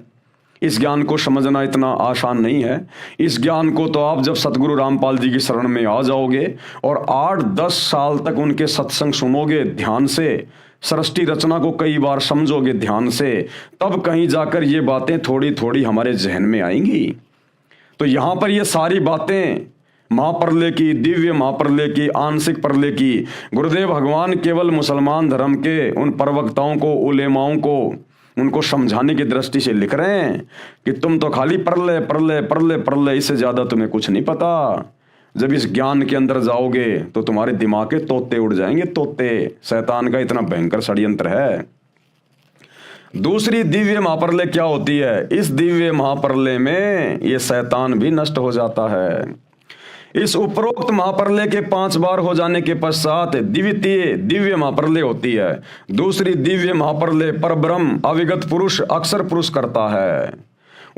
इस ज्ञान को समझना इतना आसान नहीं है। इस ज्ञान को तो आप जब सतगुरु रामपाल जी की शरण में आ जाओगे और 8-10 साल तक उनके सत्संग सुनोगे ध्यान से, सृष्टि रचना को कई बार समझोगे ध्यान से, तब कहीं जाकर ये बातें थोड़ी थोड़ी हमारे जहन में आएंगी। तो यहाँ पर ये सारी बातें महाप्रलय की, दिव्य महाप्रलय की, आंशिक प्रलय की गुरुदेव भगवान केवल मुसलमान धर्म के उन प्रवक्ताओं को, उलेमाओं को उनको समझाने की दृष्टि से लिख रहे हैं कि तुम तो खाली प्रलय प्रलय प्रलय प्रलय, इससे ज्यादा तुम्हें कुछ नहीं पता। जब इस ज्ञान के अंदर जाओगे तो तुम्हारे दिमाग के तोते उड़ जाएंगे, तोते। शैतान का इतना भयंकर षड्यंत्र है। दूसरी दिव्य महाप्रलय क्या होती है? इस दिव्य महाप्रलय में ये शैतान भी नष्ट हो जाता है। इस उपरोक्त महाप्रलय के 5 बार हो जाने के पश्चात द्वितीय दिव्य महाप्रलय होती है। दूसरी दिव्य महाप्रलय परब्रह्म अविगत पुरुष अक्षर पुरुष करता है।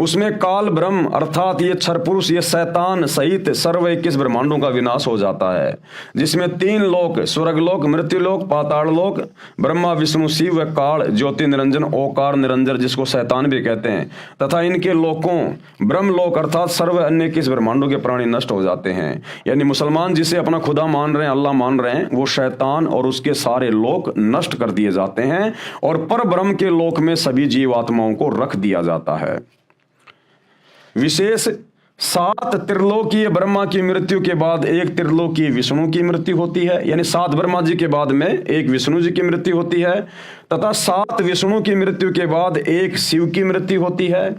उसमें काल ब्रह्म अर्थात ये क्षर पुरुष, ये शैतान सहित सर्व 21 ब्रह्मांडों का विनाश हो जाता है, जिसमें 3 लोक, स्वर्गलोक, मृत्युलोक, पाताल लोक, ब्रह्मा विष्णु शिव व काल ज्योति निरंजन ओकार निरंजन जिसको शैतान भी कहते हैं, तथा इनके लोकों ब्रह्मलोक अर्थात सर्व अन्य 21 ब्रह्मांडों के प्राणी नष्ट हो जाते हैं। यानी मुसलमान जिसे अपना खुदा मान रहे हैं, अल्लाह मान रहे हैं, वो शैतान और उसके सारे लोक नष्ट कर दिए जाते हैं और पर ब्रह्म के लोक में सभी जीवात्माओं को रख दिया जाता है। विशेष 7 त्रिलोकीय ब्रह्मा की मृत्यु के बाद एक त्रिलोकीय विष्णु की मृत्यु होती है, यानी 7 ब्रह्मा जी के बाद में एक विष्णु जी की मृत्यु होती है, तथा 7 विष्णु की मृत्यु के बाद एक शिव की मृत्यु होती है।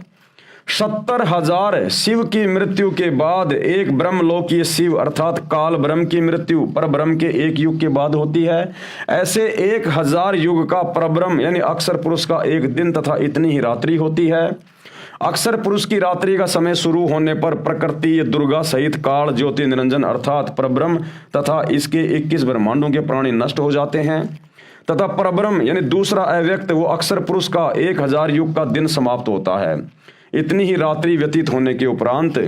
70,000 शिव की मृत्यु के बाद एक ब्रह्मलोकीय शिव अर्थात काल ब्रह्म की मृत्यु पर ब्रह्म के एक युग के बाद होती है। ऐसे 1000 युग का परब्रह्म यानी अक्षर पुरुष का एक दिन तथा इतनी ही रात्रि होती है। अक्षर पुरुष की रात्रि का समय शुरू होने पर प्रकृति ये दुर्गा सहित काल ज्योति निरंजन अर्थात परब्रह्म तथा इसके 21 ब्रह्मांडों के प्राणी नष्ट हो जाते हैं, तथा परब्रह्म यानी दूसरा अव्यक्त वो अक्षर पुरुष का 1000 युग का दिन समाप्त होता है। इतनी ही रात्रि व्यतीत होने के उपरांत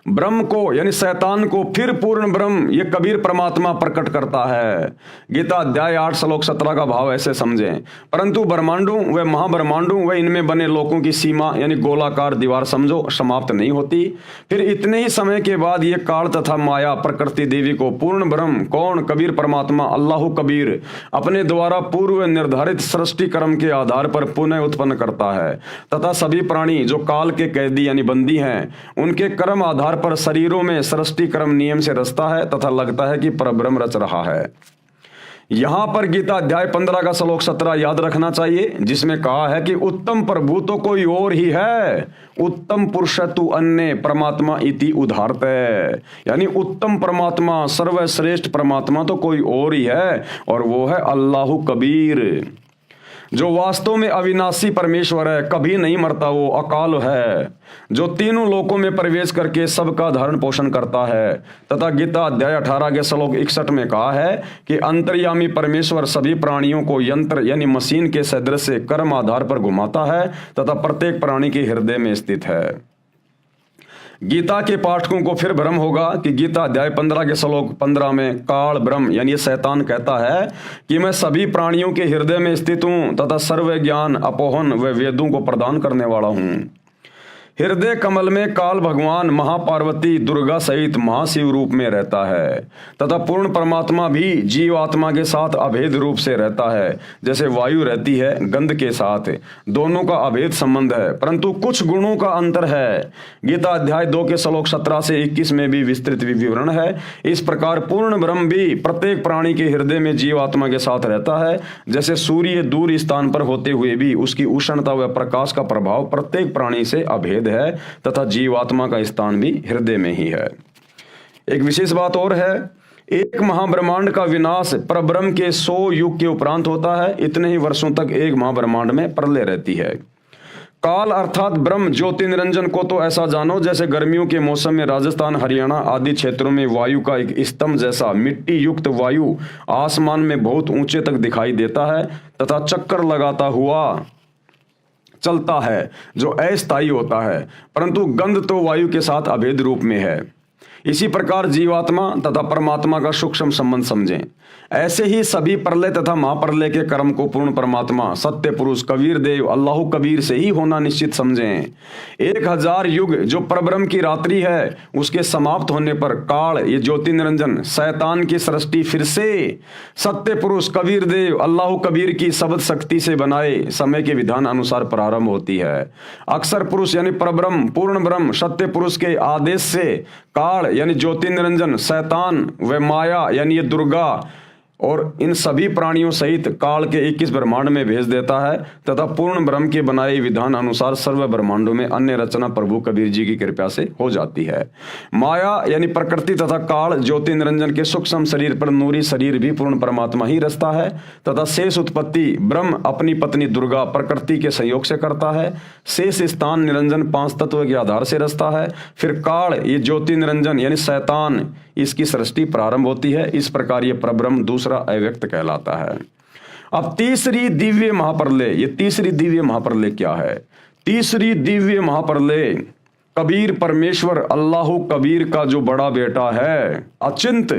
ब्रह्म को यानी शैतान को फिर पूर्ण ब्रह्म ये कबीर परमात्मा प्रकट करता है। गीता अध्याय 8 श्लोक 17 का भाव ऐसे समझें, परंतु ब्रह्मांडों व महाब्रह्मांडों व इनमें बने लोकों की सीमा यानी गोलाकार दीवार समझो समाप्त नहीं होती। फिर इतने ही समय के बाद ये काल तथा माया प्रकृति देवी को पूर्ण ब्रह्म कौन कबीर परमात्मा अल्लाह कबीर अपने द्वारा पूर्व निर्धारित सृष्टि कर्म के आधार पर पुनः उत्पन्न करता है, तथा सभी प्राणी जो काल के कैदी यानी बंदी हैं उनके कर्म आधार पर शरीरों में सृष्टि कर्म नियम से रचता है तथा लगता है कि परब्रह्म रच रहा है। यहां पर गीता अध्याय 15 का श्लोक 17 याद रखना चाहिए, जिसमें कहा है कि उत्तम प्रभु तो कोई और ही है, उत्तम पुरुष तु अन्य परमात्मा इति उदाहरते, यानी उत्तम परमात्मा सर्वश्रेष्ठ परमात्मा तो कोई और ही है और वो है अल्लाह कबीर, जो वास्तव में अविनाशी परमेश्वर है, कभी नहीं मरता, वो अकाल है, जो तीनों लोकों में प्रवेश करके सबका धारण पोषण करता है। तथा गीता अध्याय 18 के श्लोक 61 में कहा है कि अंतर्यामी परमेश्वर सभी प्राणियों को यंत्र यानी मशीन के सदृश से कर्म आधार पर घुमाता है तथा प्रत्येक प्राणी के हृदय में स्थित है। गीता के पाठकों को फिर भ्रम होगा कि गीता अध्याय 15 के श्लोक 15 में काल ब्रह्म यानी शैतान कहता है कि मैं सभी प्राणियों के हृदय में स्थित हूं तथा सर्व ज्ञान अपोहन व वेदों को प्रदान करने वाला हूं। हृदय कमल में काल भगवान महापार्वती दुर्गा सहित महाशिव रूप में रहता है तथा पूर्ण परमात्मा भी जीवात्मा के साथ अभेद रूप से रहता है, जैसे वायु रहती है गंध के साथ, दोनों का अभेद संबंध है परंतु कुछ गुणों का अंतर है। गीता अध्याय 2 के श्लोक 17 से 21 में भी विस्तृत विवरण है। इस प्रकार पूर्ण ब्रह्म भी प्रत्येक प्राणी के हृदय में जीवात्मा के साथ रहता है, जैसे सूर्य दूर स्थान पर होते हुए भी उसकी उष्णता व प्रकाश का प्रभाव प्रत्येक प्राणी से अभेद है तथा जीवात्मा का स्थान भी हृदय में ही है। एक विशेष बात और है, एक महाब्रह्मांड का विनाश परब्रह्म के 100 युग के उपरांत होता है। इतने ही वर्षों तक एक महाब्रह्मांड में प्रलय रहती है। काल अर्थात ब्रह्म ज्योति निरंजन को तो ऐसा जानो जैसे गर्मियों के मौसम में राजस्थान हरियाणा आदि क्षेत्रों में वायु का एक स्तंभ जैसा मिट्टी युक्त वायु आसमान में बहुत ऊंचे तक दिखाई देता है तथा चक्कर लगाता हुआ चलता है, जो अस्थायी होता है, परंतु गंध तो वायु के साथ अभेद रूप में है। इसी प्रकार जीवात्मा तथा परमात्मा का सूक्ष्म संबंध समझें। ऐसे ही सभी प्रलय तथा महाप्रलय के कर्म को पूर्ण परमात्मा सत्य पुरुष कबीर देव अल्लाह कबीर से ही होना निश्चित समझें। 1000 युग जो परब्रह्म की रात्रि है उसके समाप्त होने पर काल ये ज्योति निरंजन शैतान की सृष्टि फिर से सत्य पुरुष कबीर देव अल्लाह कबीर की शब्द शक्ति से बनाए समय के विधान अनुसार प्रारंभ होती है। अक्षर पुरुष यानी परब्रह्म पूर्ण ब्रह्म सत्य पुरुष के आदेश से काल यानी ज्योति निरंजन शैतान व माया यानी ये दुर्गा और इन सभी प्राणियों सहित काल के 21 ब्रह्मांड में भेज देता है तथा पूर्ण ब्रह्म के बनाए विधान अनुसार सर्व ब्रह्मांडों में अन्य रचना प्रभु कबीर जी की कृपा से हो जाती है। माया यानी प्रकृति तथा काल ज्योति निरंजन के सूक्ष्म शरीर पर नूरी शरीर भी पूर्ण परमात्मा ही रचता है तथा शेष उत्पत्ति ब्रह्म अपनी पत्नी दुर्गा प्रकृति के संयोग से करता है। शेष स्थान निरंजन 5 तत्व के आधार से रचता है। फिर काल ये ज्योति निरंजन यानी शैतान इसकी सृष्टि प्रारंभ होती है। इस प्रकार ये परब्रह्म दूसरा अव्यक्त कहलाता है। अब तीसरी दिव्य महाप्रलय, ये तीसरी दिव्य महाप्रलय क्या है? तीसरी दिव्य महाप्रलय कबीर परमेश्वर अल्लाह कबीर का जो बड़ा बेटा है अचिंत,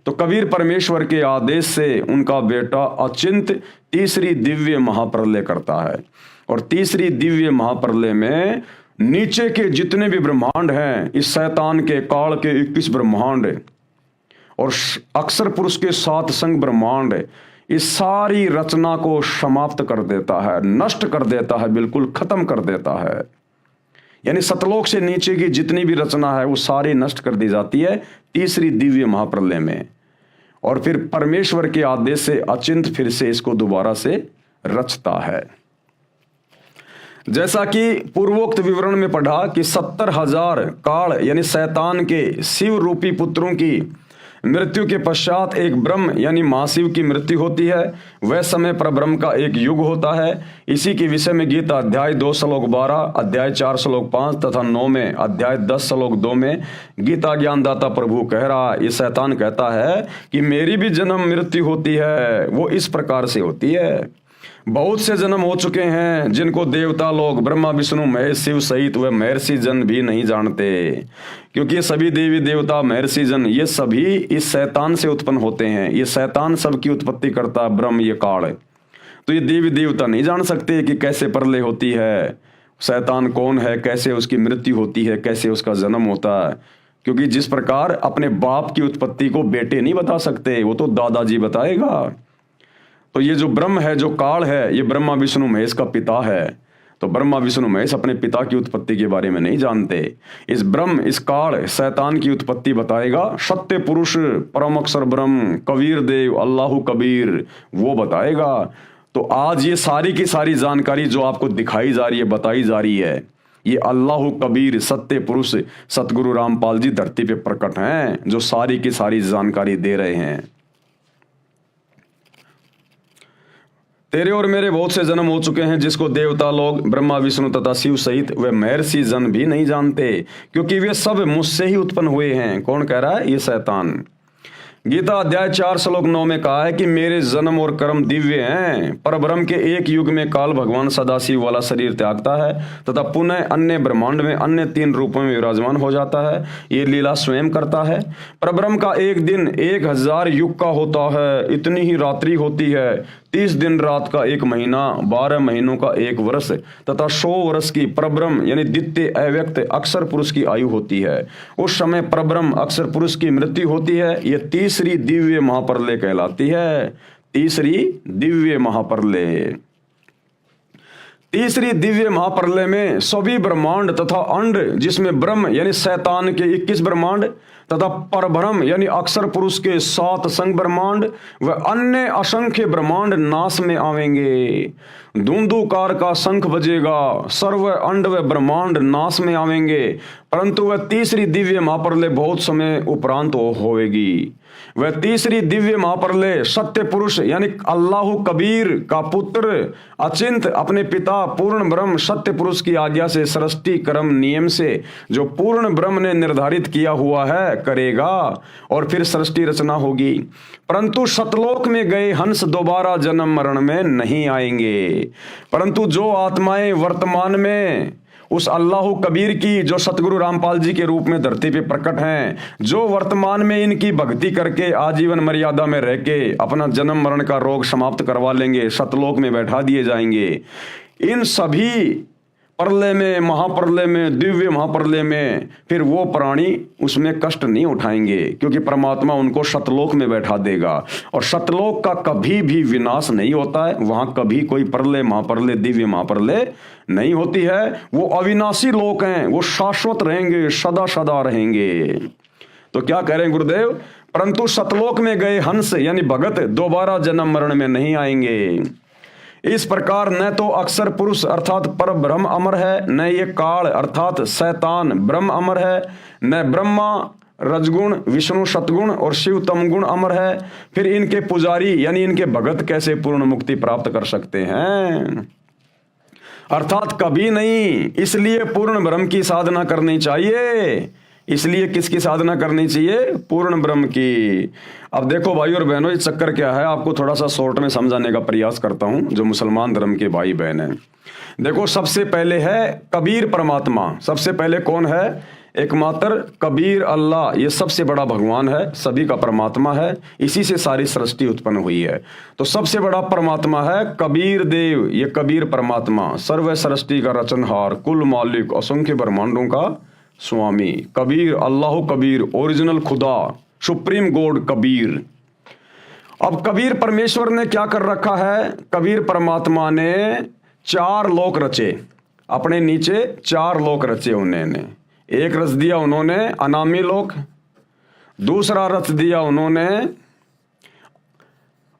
तो कबीर परमेश्वर के आदेश से उनका बेटा अचिंत तीसरी दिव्य महाप्रलय करता है। और तीसरी दिव्य महाप्रलय में नीचे के जितने भी ब्रह्मांड हैं, इस शैतान के काल के 21 ब्रह्मांड और अक्षर पुरुष के 7 संग ब्रह्मांड, इस सारी रचना को समाप्त कर देता है, नष्ट कर देता है, बिल्कुल खत्म कर देता है। यानी सतलोक से नीचे की जितनी भी रचना है वो सारी नष्ट कर दी जाती है तीसरी दिव्य महाप्रलय में। और फिर परमेश्वर के आदेश से अचिंत फिर से इसको दोबारा से रचता है। जैसा कि पूर्वोक्त विवरण में पढ़ा कि 70,000 काल यानी शैतान के शिव रूपी पुत्रों की मृत्यु के पश्चात एक ब्रह्म यानी महाशिव की मृत्यु होती है। वह समय पर ब्रह्म का एक युग होता है। इसी के विषय में गीता अध्याय 2 श्लोक 12, अध्याय 4 श्लोक 5 तथा 9 में, अध्याय 10 श्लोक 2 में गीता ज्ञानदाता प्रभु कह रहा है, ये शैतान कहता है कि मेरी भी जन्म मृत्यु होती है, वो इस प्रकार से होती है। बहुत से जन्म हो चुके हैं जिनको देवता लोग ब्रह्मा विष्णु महेश शिव सहित वह महर्षि जन भी नहीं जानते, क्योंकि ये सभी देवी देवता महर्षि जन ये सभी इस शैतान से उत्पन्न होते हैं। ये शैतान सबकी उत्पत्ति करता है, ब्रह्म ये काल। तो ये देवी देवता नहीं जान सकते कि कैसे प्रलय होती है, शैतान कौन है, कैसे उसकी मृत्यु होती है, कैसे उसका जन्म होता है। क्योंकि जिस प्रकार अपने बाप की उत्पत्ति को बेटे नहीं बता सकते, वो तो दादाजी बताएगा। तो ये जो ब्रह्म है, जो काल है, ये ब्रह्मा विष्णु महेश का पिता है। तो ब्रह्मा विष्णु महेश अपने पिता की उत्पत्ति के बारे में नहीं जानते। इस ब्रह्म, इस काल शैतान की उत्पत्ति बताएगा सत्य पुरुष परम अक्षर ब्रह्म कबीर देव अल्लाह कबीर, वो बताएगा। तो आज ये सारी की सारी जानकारी जो आपको दिखाई जा रही है, बताई जा रही है, ये अल्लाह कबीर सत्य पुरुष सतगुरु रामपाल जी धरती पे प्रकट हैं, जो सारी की सारी जानकारी दे रहे हैं। तेरे और मेरे बहुत से जन्म हो चुके हैं जिसको देवता लोग ब्रह्मा विष्णु तथा शिव सहित वे महर्षि जन भी नहीं जानते, क्योंकि वे सब मुझसे ही उत्पन्न हुए हैं। कौन कह रहा है? ये शैतान। गीता अध्याय 4 श्लोक 9 में कहा है कि मेरे जन्म और कर्म दिव्य हैं। पर ब्रह्म के एक युग में काल भगवान सदाशिव वाला शरीर त्यागता है तथा पुनः अन्य ब्रह्मांड में अन्य 3 रूपों में विराजमान हो जाता है। ये लीला स्वयं करता है। पर ब्रह्म का एक दिन 1000 युग का होता है, इतनी ही रात्रि होती है। 30 दिन रात का 1 महीना, 12 महीनों का 1 वर्ष तथा 100 वर्ष की परब्रह्म यानी द्वितीय अव्यक्त अक्षर पुरुष की आयु होती है। उस समय परब्रह्म अक्षर पुरुष की मृत्यु होती है। यह तीसरी दिव्य महाप्रलय कहलाती है। तीसरी दिव्य महाप्रलय। तीसरी दिव्य महाप्रलय में सभी ब्रह्मांड तथा अंड, जिसमें ब्रह्म यानी शैतान के 21 ब्रह्मांड तथा परब्रह्म यानी अक्षर पुरुष के 7 संग ब्रह्मांड व अन्य असंख्य ब्रह्मांड नाश में आवेंगे। धुंधुकार का शंख बजेगा, सर्व अंड व ब्रह्मांड नाश में आवेंगे, परंतु वह तीसरी दिव्य महाप्रलय बहुत समय उपरांत होवेगी। वह तीसरी दिव्य महाप्रलय सत्य पुरुष यानी अल्लाह कबीर का पुत्र अचिंत अपने पिता पूर्ण ब्रह्म सत्य पुरुष की आज्ञा से सृष्टि कर्म नियम से जो पूर्ण ब्रह्म ने निर्धारित किया हुआ है करेगा और फिर सृष्टि रचना होगी। परंतु सतलोक में गए हंस दोबारा जन्म मरण में नहीं आएंगे, परंतु जो आत्माएं वर्तमान में उस अल्लाह कबीर की जो सतगुरु रामपाल जी के रूप में धरती पे प्रकट हैं, जो वर्तमान में इनकी भक्ति करके आजीवन मर्यादा में रह के अपना जन्म मरण का रोग समाप्त करवा लेंगे, सतलोक में बैठा दिए जाएंगे। इन सभी प्रलय में, महाप्रलय में, दिव्य महाप्रलय में फिर वो प्राणी उसमें कष्ट नहीं उठाएंगे, क्योंकि परमात्मा उनको सतलोक में बैठा देगा। और सतलोक का कभी भी विनाश नहीं होता है, वहां कभी कोई प्रलय महाप्रलय दिव्य महाप्रलय नहीं होती है। वो अविनाशी लोक हैं, वो शाश्वत रहेंगे, सदा सदा रहेंगे। तो क्या कह रहे हैं गुरुदेव? परंतु सतलोक में गए हंस यानी भगत दोबारा जन्म मरण में नहीं आएंगे। इस प्रकार न तो अक्षर पुरुष अर्थात पर ब्रह्म अमर है, न ये काल अर्थात शैतान ब्रह्म अमर है, न ब्रह्मा रजगुण विष्णु सतगुण और शिव तमगुण अमर है। फिर इनके पुजारी यानी इनके भगत कैसे पूर्ण मुक्ति प्राप्त कर सकते हैं? अर्थात कभी नहीं। इसलिए पूर्ण ब्रह्म की साधना करनी चाहिए। इसलिए किसकी साधना करनी चाहिए? पूर्ण ब्रह्म की। अब देखो भाई और बहनों, ये चक्कर क्या है, आपको थोड़ा सा शॉर्ट में समझाने का प्रयास करता हूं, जो मुसलमान धर्म के भाई बहन हैं। देखो, सबसे पहले है कबीर परमात्मा। सबसे पहले कौन है? एकमात्र कबीर अल्लाह। ये सबसे बड़ा भगवान है, सभी का परमात्मा है, इसी से सारी सृष्टि उत्पन्न हुई है। तो सबसे बड़ा परमात्मा है कबीर देव। ये कबीर परमात्मा सर्व सृष्टि का रचनहार, कुल मालिक, असंख्य ब्रह्मांडों का स्वामी कबीर, अल्लाह कबीर, ओरिजिनल खुदा, सुप्रीम गॉड कबीर। अब कबीर परमेश्वर ने क्या कर रखा है? कबीर परमात्मा ने 4 लोक रचे, अपने नीचे 4 लोक रचे उन्होंने। एक रच दिया उन्होंने अनामी लोक, दूसरा रच दिया उन्होंने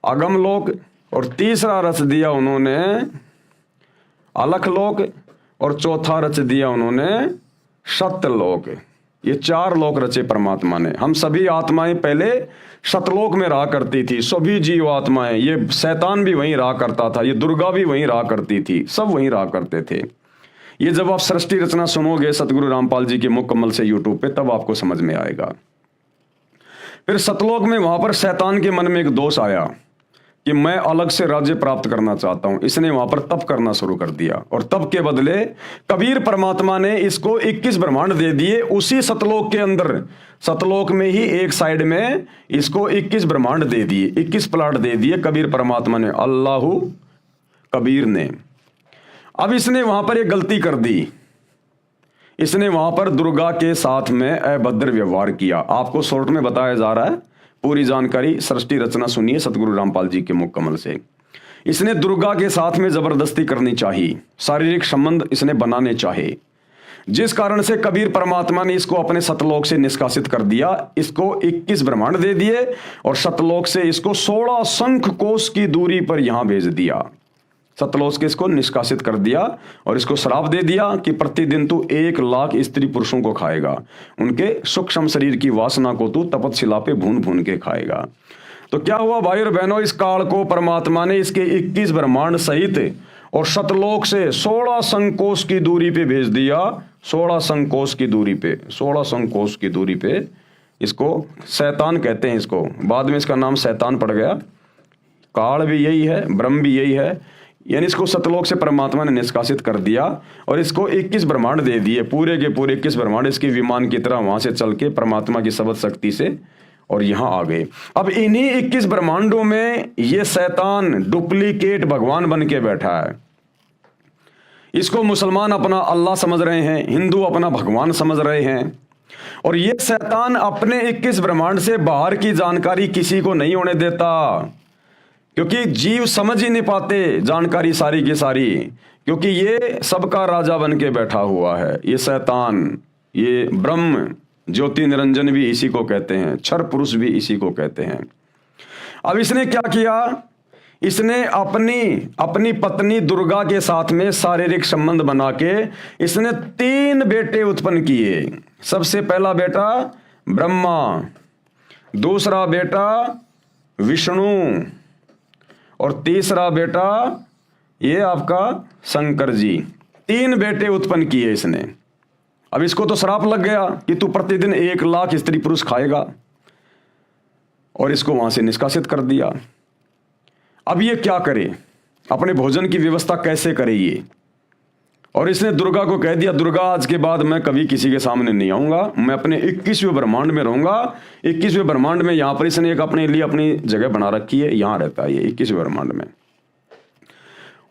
अगम लोक, और तीसरा रच दिया उन्होंने अलख लोक, और चौथा रच दिया उन्होंने सत्यलोक। ये 4 लोक रचे परमात्मा ने। हम सभी आत्माएं पहले सतलोक में रहा करती थी, सभी जीव आत्माएं। ये शैतान भी वहीं रहा करता था, ये दुर्गा भी वहीं रहा करती थी, सब वहीं रहा करते थे। ये जब आप सृष्टि रचना सुनोगे सतगुरु रामपाल जी के मुख कमल से यूट्यूब पे, तब आपको समझ में आएगा। फिर सतलोक में वहां पर शैतान के मन में एक दोष आया कि मैं अलग से राज्य प्राप्त करना चाहता हूं। इसने वहां पर तप करना शुरू कर दिया, और तप के बदले कबीर परमात्मा ने इसको 21 ब्रह्मांड दे दिए उसी सतलोक के अंदर। सतलोक में ही एक साइड में इसको 21 ब्रह्मांड दे दिए, 21 प्लाट दे दिए कबीर परमात्मा ने, अल्लाह कबीर ने। अब इसने वहां पर एक गलती कर दी, इसने वहां पर दुर्गा के साथ में अभद्र व्यवहार किया। आपको शॉर्ट में बताया जा रहा है, पूरी जानकारी सृष्टि रचना सुनिए सतगुरु रामपाल जी के मुख कमल से। इसने दुर्गा के साथ में जबरदस्ती करनी चाहिए, शारीरिक संबंध इसने बनाने चाहे, जिस कारण से कबीर परमात्मा ने इसको अपने सतलोक से निष्कासित कर दिया। इसको 21 ब्रह्मांड दे दिए, और सतलोक से इसको 16 शंख कोश की दूरी पर यहां भेज दिया। सतलोक से इसको निष्कासित कर दिया, और इसको श्राप दे दिया कि प्रतिदिन तू 1 लाख स्त्री पुरुषों को खाएगा, उनके सूक्ष्म शरीर की वासना को तू तपतशिला पे भून भून के खाएगा। तो क्या हुआ भाई और बहनों, इस काल को परमात्मा ने इसके 21 ब्रह्मांड सहित और सतलोक से 16 संकोश की दूरी पे भेज दिया। 16 संकोश की दूरी पे, 16 संकोश की दूरी पे इसको शैतान कहते हैं। इसको बाद में इसका नाम शैतान पड़ गया। काल भी यही है, ब्रह्म भी यही है। यानी इसको सतलोक से परमात्मा ने निष्कासित कर दिया, और इसको 21 ब्रह्मांड दे दिए, पूरे के पूरे 21 ब्रह्मांड इसके विमान की तरह वहां से चल के परमात्मा की शब्द शक्ति से और यहां आ गए। अब इन्हीं 21 ब्रह्मांडों में ये शैतान डुप्लीकेट भगवान बन के बैठा है। इसको मुसलमान अपना अल्लाह समझ रहे हैं, हिंदू अपना भगवान समझ रहे हैं, और ये शैतान अपने 21 ब्रह्मांड से बाहर की जानकारी किसी को नहीं होने देता, क्योंकि जीव समझ ही नहीं पाते जानकारी सारी की सारी, क्योंकि ये सबका राजा बन के बैठा हुआ है। ये शैतान, ये ब्रह्म ज्योति निरंजन भी इसी को कहते हैं, क्षर पुरुष भी इसी को कहते हैं। अब इसने क्या किया? इसने अपनी पत्नी दुर्गा के साथ में शारीरिक संबंध बना के इसने 3 बेटे उत्पन्न किए। सबसे पहला बेटा ब्रह्मा, दूसरा बेटा विष्णु, और तीसरा बेटा ये आपका शंकर जी। 3 बेटे उत्पन्न किए इसने। अब इसको तो श्राप लग गया कि तू प्रतिदिन 1 लाख स्त्री पुरुष खाएगा, और इसको वहां से निष्कासित कर दिया। अब ये क्या करे, अपने भोजन की व्यवस्था कैसे करे ये? और इसने दुर्गा को कह दिया, दुर्गा आज के बाद मैं कभी किसी के सामने नहीं आऊंगा, मैं अपने 21वें ब्रह्मांड में रहूंगा। 21वें ब्रह्मांड में यहां पर इसने एक अपने लिए अपनी जगह बना रखी है, यहां रहता है ये 21वें ब्रह्मांड में,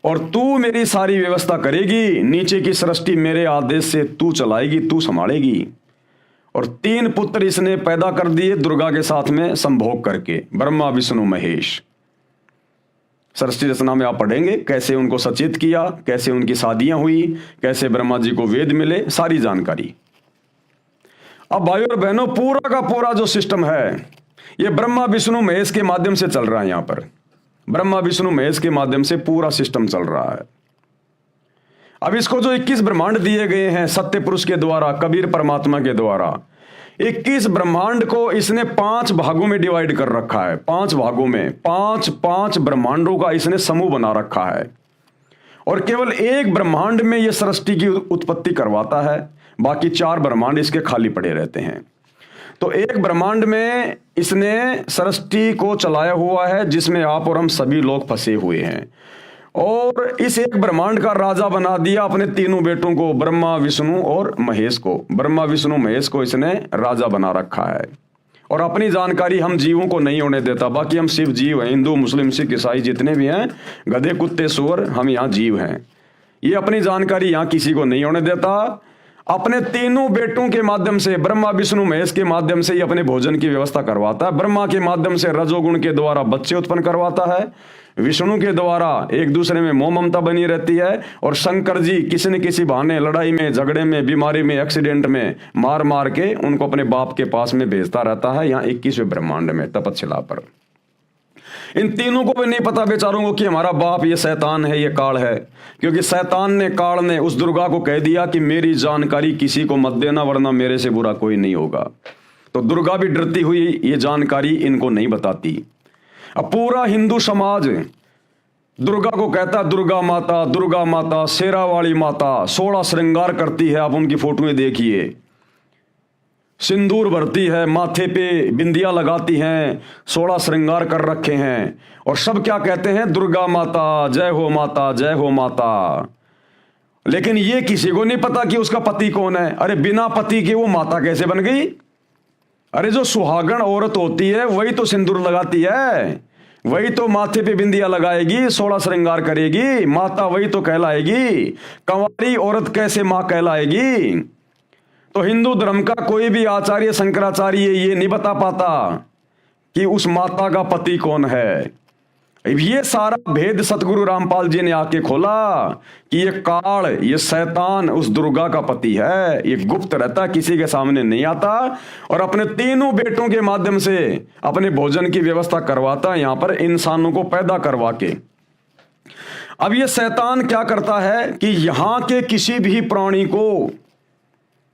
और तू मेरी सारी व्यवस्था करेगी, नीचे की सृष्टि मेरे आदेश से तू चलाएगी, तू संभालेगी। और 3 पुत्र इसने पैदा कर दिए दुर्गा के साथ में संभोग करके, ब्रह्मा विष्णु महेश। सृष्टि रचना में आप पढ़ेंगे कैसे उनको सचेत किया, कैसे उनकी शादियां हुई, कैसे ब्रह्मा जी को वेद मिले, सारी जानकारी। अब भाइयों और बहनों, पूरा का पूरा जो सिस्टम है ये ब्रह्मा विष्णु महेश के माध्यम से चल रहा है। यहां पर ब्रह्मा विष्णु महेश के माध्यम से पूरा सिस्टम चल रहा है। अब इसको जो 21 ब्रह्मांड दिए गए हैं सत्य पुरुष के द्वारा, कबीर परमात्मा के द्वारा, 21 ब्रह्मांड को इसने 5 भागों में डिवाइड कर रखा है। 5 भागों में 5 ब्रह्मांडों का इसने समूह बना रखा है, और केवल एक ब्रह्मांड में यह सृष्टि की उत्पत्ति करवाता है, बाकी 4 ब्रह्मांड इसके खाली पड़े रहते हैं। तो एक ब्रह्मांड में इसने सृष्टि को चलाया हुआ है जिसमें आप और हम सभी लोग फंसे हुए हैं, और इस एक ब्रह्मांड का राजा बना दिया अपने तीनों बेटों को, ब्रह्मा विष्णु और महेश को। ब्रह्मा विष्णु महेश को इसने राजा बना रखा है, और अपनी जानकारी हम जीवों को नहीं होने देता। बाकी हम सिर्फ जीव हैं, हिंदू मुस्लिम सिख ईसाई जितने भी हैं, गधे कुत्ते सुअर, हम यहाँ जीव हैं। ये अपनी जानकारी यहाँ किसी को नहीं होने देता। अपने तीनों बेटों के माध्यम से, ब्रह्मा विष्णु महेश के माध्यम से ये अपने भोजन की व्यवस्था करवाता है। ब्रह्मा के माध्यम से रजोगुण के द्वारा बच्चे उत्पन्न करवाता है, विष्णु के द्वारा एक दूसरे में मोह ममता बनी रहती है, और शंकर जी किसी न किसी बहाने लड़ाई में, झगड़े में, बीमारी में, एक्सीडेंट में मार मार के उनको अपने बाप के पास में भेजता रहता है, यहाँ 21वें ब्रह्मांड में तपस्या पर। इन तीनों को भी नहीं पता बेचारों को कि हमारा बाप ये शैतान है, ये काल है, क्योंकि शैतान ने, काल ने उस दुर्गा को कह दिया कि मेरी जानकारी किसी को मत देना, वरना मेरे से बुरा कोई नहीं होगा। तो दुर्गा भी डरती हुई ये जानकारी इनको नहीं बताती। अब पूरा हिंदू समाज दुर्गा को कहता है दुर्गा माता, शेरा वाली माता, 16 श्रृंगार करती है। आप उनकी फोटोएं देखिए, सिंदूर भरती है, माथे पे बिंदिया लगाती हैं, 16 श्रृंगार कर रखे हैं, और सब क्या कहते हैं, दुर्गा माता, जय हो माता, जय हो माता। लेकिन ये किसी को नहीं पता कि उसका पति कौन है। अरे बिना पति के वो माता कैसे बन गई? अरे जो सुहागण औरत होती है वही तो सिंदूर लगाती है, वही तो माथे पे बिंदिया लगाएगी, 16 श्रृंगार करेगी, माता वही तो कहलाएगी। कंवारी औरत कैसे मां कहलाएगी? तो हिंदू धर्म का कोई भी आचार्य, शंकराचार्य ये नहीं बता पाता कि उस माता का पति कौन है। ये सारा भेद सतगुरु रामपाल जी ने आके खोला कि ये काल, ये शैतान उस दुर्गा का पति है। ये गुप्त रहता, किसी के सामने नहीं आता, और अपने तीनों बेटों के माध्यम से अपने भोजन की व्यवस्था करवाता है यहाँ पर इंसानों को पैदा करवा के। अब ये शैतान क्या करता है कि यहाँ के किसी भी प्राणी को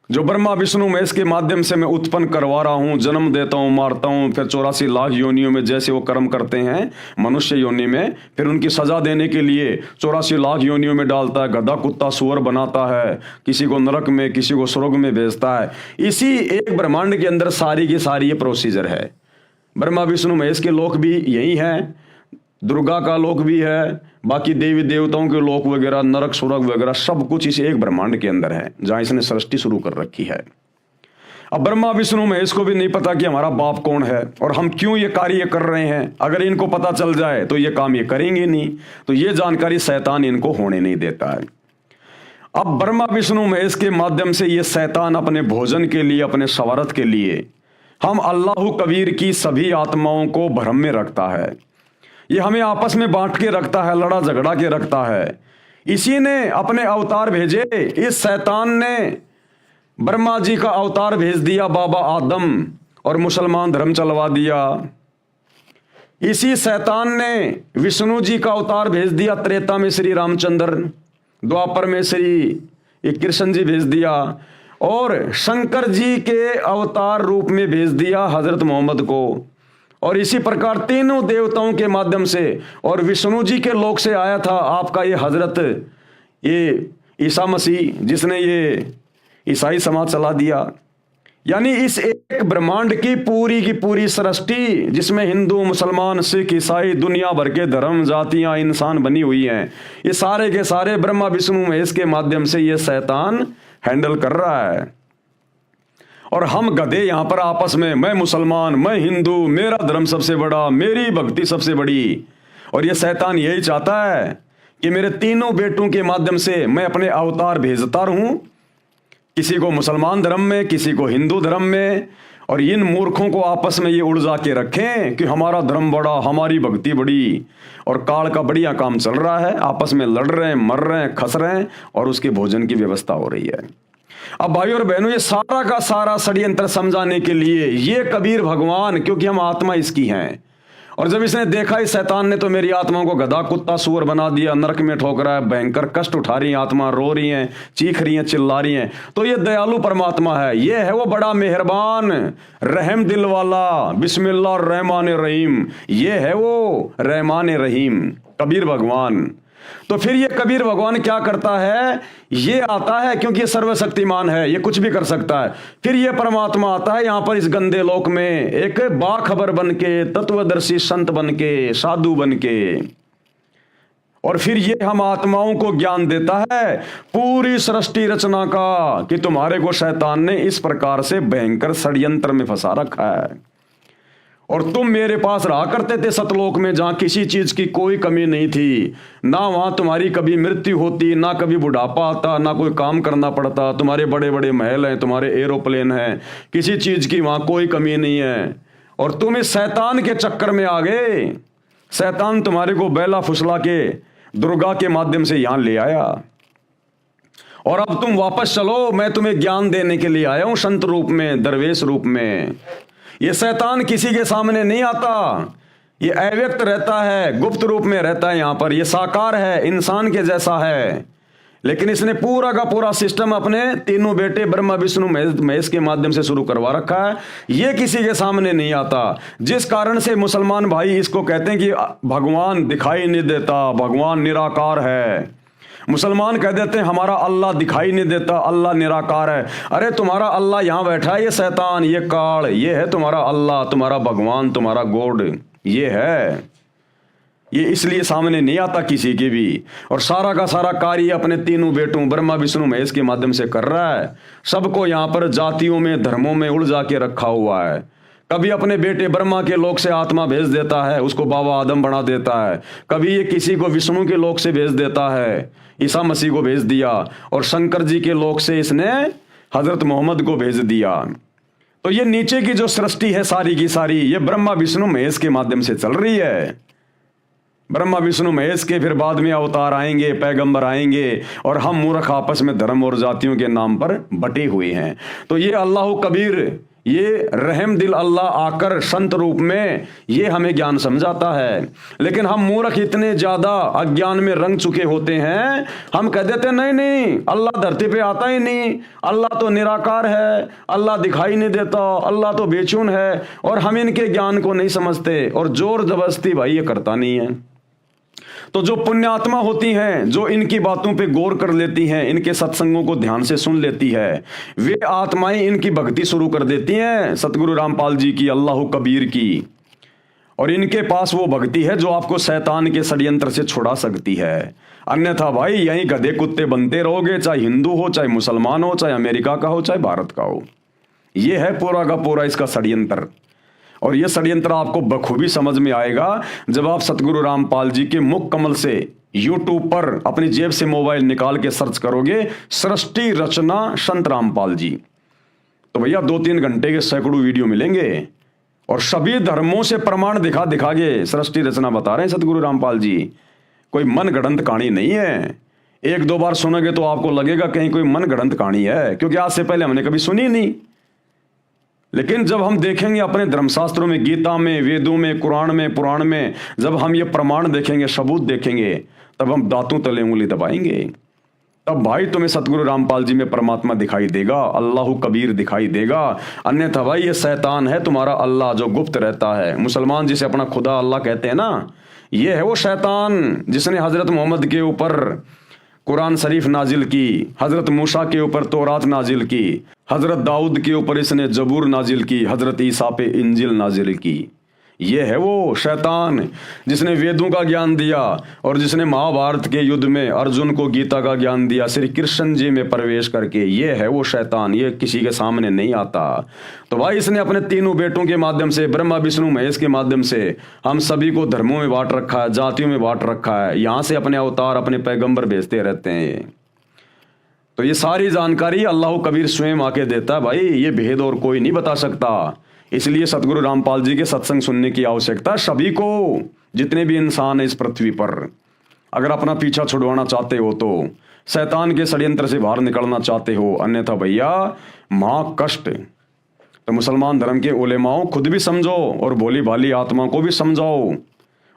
जो ब्रह्मा विष्णु महेश के माध्यम से मैं उत्पन्न करवा रहा हूं, जन्म देता हूं, मारता हूं, फिर 84 लाख योनियों में जैसे वो कर्म करते हैं मनुष्य योनि में, फिर उनकी सजा देने के लिए 84 लाख योनियों में डालता है, गधा कुत्ता सुअर बनाता है, किसी को नरक में, किसी को स्वर्ग में भेजता है। इसी एक ब्रह्मांड के अंदर सारी की सारी ये प्रोसीजर है। ब्रह्मा विष्णु महेश के लोक भी यही हैं, दुर्गा का लोक भी है, बाकी देवी देवताओं के लोक वगैरह, नरक स्वर्ग वगैरह सब कुछ इस एक ब्रह्मांड के अंदर है जहां इसने सृष्टि शुरू कर रखी है। अब ब्रह्मा विष्णु महेश को भी नहीं पता कि हमारा बाप कौन है और हम क्यों ये कार्य कर रहे हैं। अगर इनको पता चल जाए तो ये काम ये करेंगे नहीं, तो ये जानकारी शैतान इनको होने नहीं देता है। अब ब्रह्मा विष्णु महेश के माध्यम से ये शैतान अपने भोजन के लिए, अपने स्वार्थ के लिए हम अल्लाह कबीर की सभी आत्माओं को भ्रम में रखता है। ये हमें आपस में बांट के रखता है, लड़ा झगड़ा के रखता है। इसी ने अपने अवतार भेजे। इस शैतान ने ब्रह्मा जी का अवतार भेज दिया बाबा आदम और मुसलमान धर्म चलवा दिया। इसी शैतान ने विष्णु जी का अवतार भेज दिया, त्रेता में श्री रामचंद्र, द्वापर में श्री कृष्ण जी भेज दिया, और शंकर जी के अवतार रूप में भेज दिया हजरत मोहम्मद को। और इसी प्रकार तीनों देवताओं के माध्यम से, और विष्णु जी के लोक से आया था आपका ये हजरत, ये ईसा मसीह, जिसने ये ईसाई समाज चला दिया। यानी इस एक ब्रह्मांड की पूरी सृष्टि जिसमें हिंदू मुसलमान सिख ईसाई दुनिया भर के धर्म जातियां इंसान बनी हुई हैं, ये सारे के सारे ब्रह्मा विष्णु महेश के माध्यम से ये शैतान हैंडल कर रहा है। और हम गधे यहां पर आपस में, मैं मुसलमान, मैं हिंदू, मेरा धर्म सबसे बड़ा, मेरी भक्ति सबसे बड़ी। और ये शैतान यही चाहता है कि मेरे तीनों बेटों के माध्यम से मैं अपने अवतार भेजता रहूं, किसी को मुसलमान धर्म में, किसी को हिंदू धर्म में, और इन मूर्खों को आपस में ये उलझा के रखें कि हमारा धर्म बड़ा, हमारी भक्ति बड़ी। और काल का बढ़िया काम चल रहा है, आपस में लड़ रहे हैं, मर रहे हैं, खस रहे हैं, और उसके भोजन की व्यवस्था हो रही है। अब भाइयों और बहनों, ये सारा का सारा षड्यंत्र समझाने के लिए ये कबीर भगवान, क्योंकि हम आत्मा इसकी हैं, और जब इसने देखा इस शैतान ने तो मेरी आत्मा को गधा कुत्ता सुअर बना दिया, नरक में ठोक रहा है, भयंकर कष्ट उठा रही है आत्मा, रो रही हैं, चीख रही हैं, चिल्ला रही हैं, तो ये दयालु परमात्मा है, ये है वो बड़ा मेहरबान रहम दिल वाला, बिस्मिल्लाह रहमान रहीम, ये है वो रहमान रहीम कबीर भगवान। तो फिर ये कबीर भगवान क्या करता है, ये आता है क्योंकि ये सर्वशक्तिमान है, ये कुछ भी कर सकता है। फिर ये परमात्मा आता है यहां पर इस गंदे लोक में, एक बाखबर बन के, तत्वदर्शी संत बन के, साधु बन के, और फिर ये हम आत्माओं को ज्ञान देता है पूरी सृष्टि रचना का, कि तुम्हारे को शैतान ने इस प्रकार से भयंकर षड्यंत्र में फंसा रखा है, और तुम मेरे पास रहा करते थे सतलोक में, जहां किसी चीज की कोई कमी नहीं थी, ना वहां तुम्हारी कभी मृत्यु होती, ना कभी बुढ़ापा आता, ना कोई काम करना पड़ता, तुम्हारे बड़े बड़े महल हैं, तुम्हारे एरोप्लेन हैं, किसी चीज की वहां कोई कमी नहीं है। और तुम इस शैतान के चक्कर में आ गए, शैतान तुम्हारे को बैला फुसला के दुर्गा के माध्यम से यहां ले आया, और अब तुम वापस चलो, मैं तुम्हें ज्ञान देने के लिए आया हूं संत रूप में, दरवेश रूप में। ये शैतान किसी के सामने नहीं आता, ये अव्यक्त रहता है, गुप्त रूप में रहता है यहां पर। ये साकार है, इंसान के जैसा है, लेकिन इसने पूरा का पूरा सिस्टम अपने तीनों बेटे ब्रह्मा विष्णु महेश के माध्यम से शुरू करवा रखा है। ये किसी के सामने नहीं आता, जिस कारण से मुसलमान भाई इसको कहते हैं कि भगवान दिखाई नहीं देता, भगवान निराकार है। मुसलमान कह देते हैं हमारा अल्लाह दिखाई नहीं देता, अल्लाह निराकार है। अरे तुम्हारा अल्लाह यहां बैठा है, ये शैतान, ये काल, ये है तुम्हारा अल्लाह, तुम्हारा भगवान, तुम्हारा गॉड, ये है। ये इसलिए सामने नहीं आता किसी के भी, और सारा का सारा कार्य अपने तीनों बेटों ब्रह्मा विष्णु महेश के माध्यम से कर रहा है। सबको यहां पर जातियों में, धर्मों में उलझा के रखा हुआ है। कभी अपने बेटे ब्रह्मा के लोक से आत्मा भेज देता है, उसको बाबा आदम बना देता है। कभी ये किसी को विष्णु के लोक से भेज देता है, ईसा मसीह को भेज दिया, और शंकर जी के लोक से इसने हजरत मोहम्मद को भेज दिया। तो ये नीचे की जो सृष्टि है सारी की सारी, ये ब्रह्मा विष्णु महेश के माध्यम से चल रही है। ब्रह्मा विष्णु महेश के फिर बाद में अवतार आएंगे, पैगंबर आएंगे, और हम मूर्ख आपस में धर्म और जातियों के नाम पर बटे हुए हैं। तो ये अल्लाह कबीर, ये रहम दिल अल्लाह आकर संत रूप में ये हमें ज्ञान समझाता है। लेकिन हम मूर्ख इतने ज्यादा अज्ञान में रंग चुके होते हैं, हम कह देते नहीं नहीं अल्लाह धरती पे आता ही नहीं, अल्लाह तो निराकार है, अल्लाह दिखाई नहीं देता, अल्लाह तो बेचैन है, और हम इनके ज्ञान को नहीं समझते, और जोर जबरदस्ती भाई ये करता नहीं है। तो जो पुण्यात्मा होती हैं, जो इनकी बातों पे गौर कर लेती हैं, इनके सत्संगों को ध्यान से सुन लेती है, वे आत्माएं इनकी भक्ति शुरू कर देती हैं सतगुरु रामपाल जी की, अल्लाह कबीर की। और इनके पास वो भक्ति है जो आपको शैतान के षड्यंत्र से छुड़ा सकती है। अन्यथा भाई यहीं गधे कुत्ते बनते रहोगे, चाहे हिंदू हो, चाहे मुसलमान हो, चाहे अमेरिका का हो, चाहे भारत का हो। ये है पूरा का पूरा इसका षड्यंत्र। और यह षड्यंत्र आपको बखूबी समझ में आएगा जब आप सतगुरु रामपाल जी के मुख कमल से यूट्यूब पर अपनी जेब से मोबाइल निकाल के सर्च करोगे सृष्टि रचना संत रामपाल जी, तो भैया 2-3 घंटे के सैकड़ों वीडियो मिलेंगे, और सभी धर्मों से प्रमाण दिखा के सृष्टि रचना बता रहे हैं सतगुरु रामपाल जी। कोई मन गढ़ंत कहानी नहीं है। 1-2 बार सुनोगे तो आपको लगेगा कहीं कोई मन गढ़ंत कहानी है, क्योंकि आज से पहले हमने कभी सुनी नहीं। लेकिन जब हम देखेंगे अपने धर्मशास्त्रों में, गीता में, वेदों में, कुरान में, पुराण में, जब हम ये प्रमाण देखेंगे, सबूत देखेंगे, तब हम दांतों तले उंगली दबाएंगे। तब भाई तुम्हें सतगुरु रामपाल जी में परमात्मा दिखाई देगा, अल्लाह कबीर दिखाई देगा। अन्यथा भाई ये शैतान है तुम्हारा अल्लाह जो गुप्त रहता है। मुसलमान जिसे अपना खुदा अल्लाह कहते हैं ना, ये है वो शैतान जिसने हजरत मोहम्मद के ऊपर कुरान शरीफ नाजिल की, हजरत मूसा के ऊपर तौरात नाजिल की, हजरत दाऊद के ऊपर इसने जबूर नाजिल की, हजरत ईसा पे इंजिल नाजिल की। ये है वो शैतान जिसने वेदों का ज्ञान दिया, और जिसने महाभारत के युद्ध में अर्जुन को गीता का ज्ञान दिया श्री कृष्ण जी में प्रवेश करके। ये है वो शैतान, ये किसी के सामने नहीं आता। तो भाई इसने अपने तीनों बेटों के माध्यम से, ब्रह्मा विष्णु महेश के माध्यम से हम सभी को धर्मों में बांट रखा है, जातियों में बांट रखा है। यहाँ से अपने अवतार, अपने पैगंबर भेजते रहते हैं। तो ये सारी जानकारी अल्लाह कबीर स्वयं आके देता है भाई, ये भेद और कोई नहीं बता सकता। इसलिए सतगुरु रामपाल जी के सत्संग सुनने की आवश्यकता सभी को, जितने भी इंसान है इस पृथ्वी पर। अगर अपना पीछा छुड़वाना चाहते हो, तो शैतान के षड्यंत्र से बाहर निकलना चाहते हो, अन्यथा भैया महा कष्ट। तो मुसलमान धर्म के उलेमाओं खुद भी समझो, और भोली भाली आत्मा को भी समझाओ,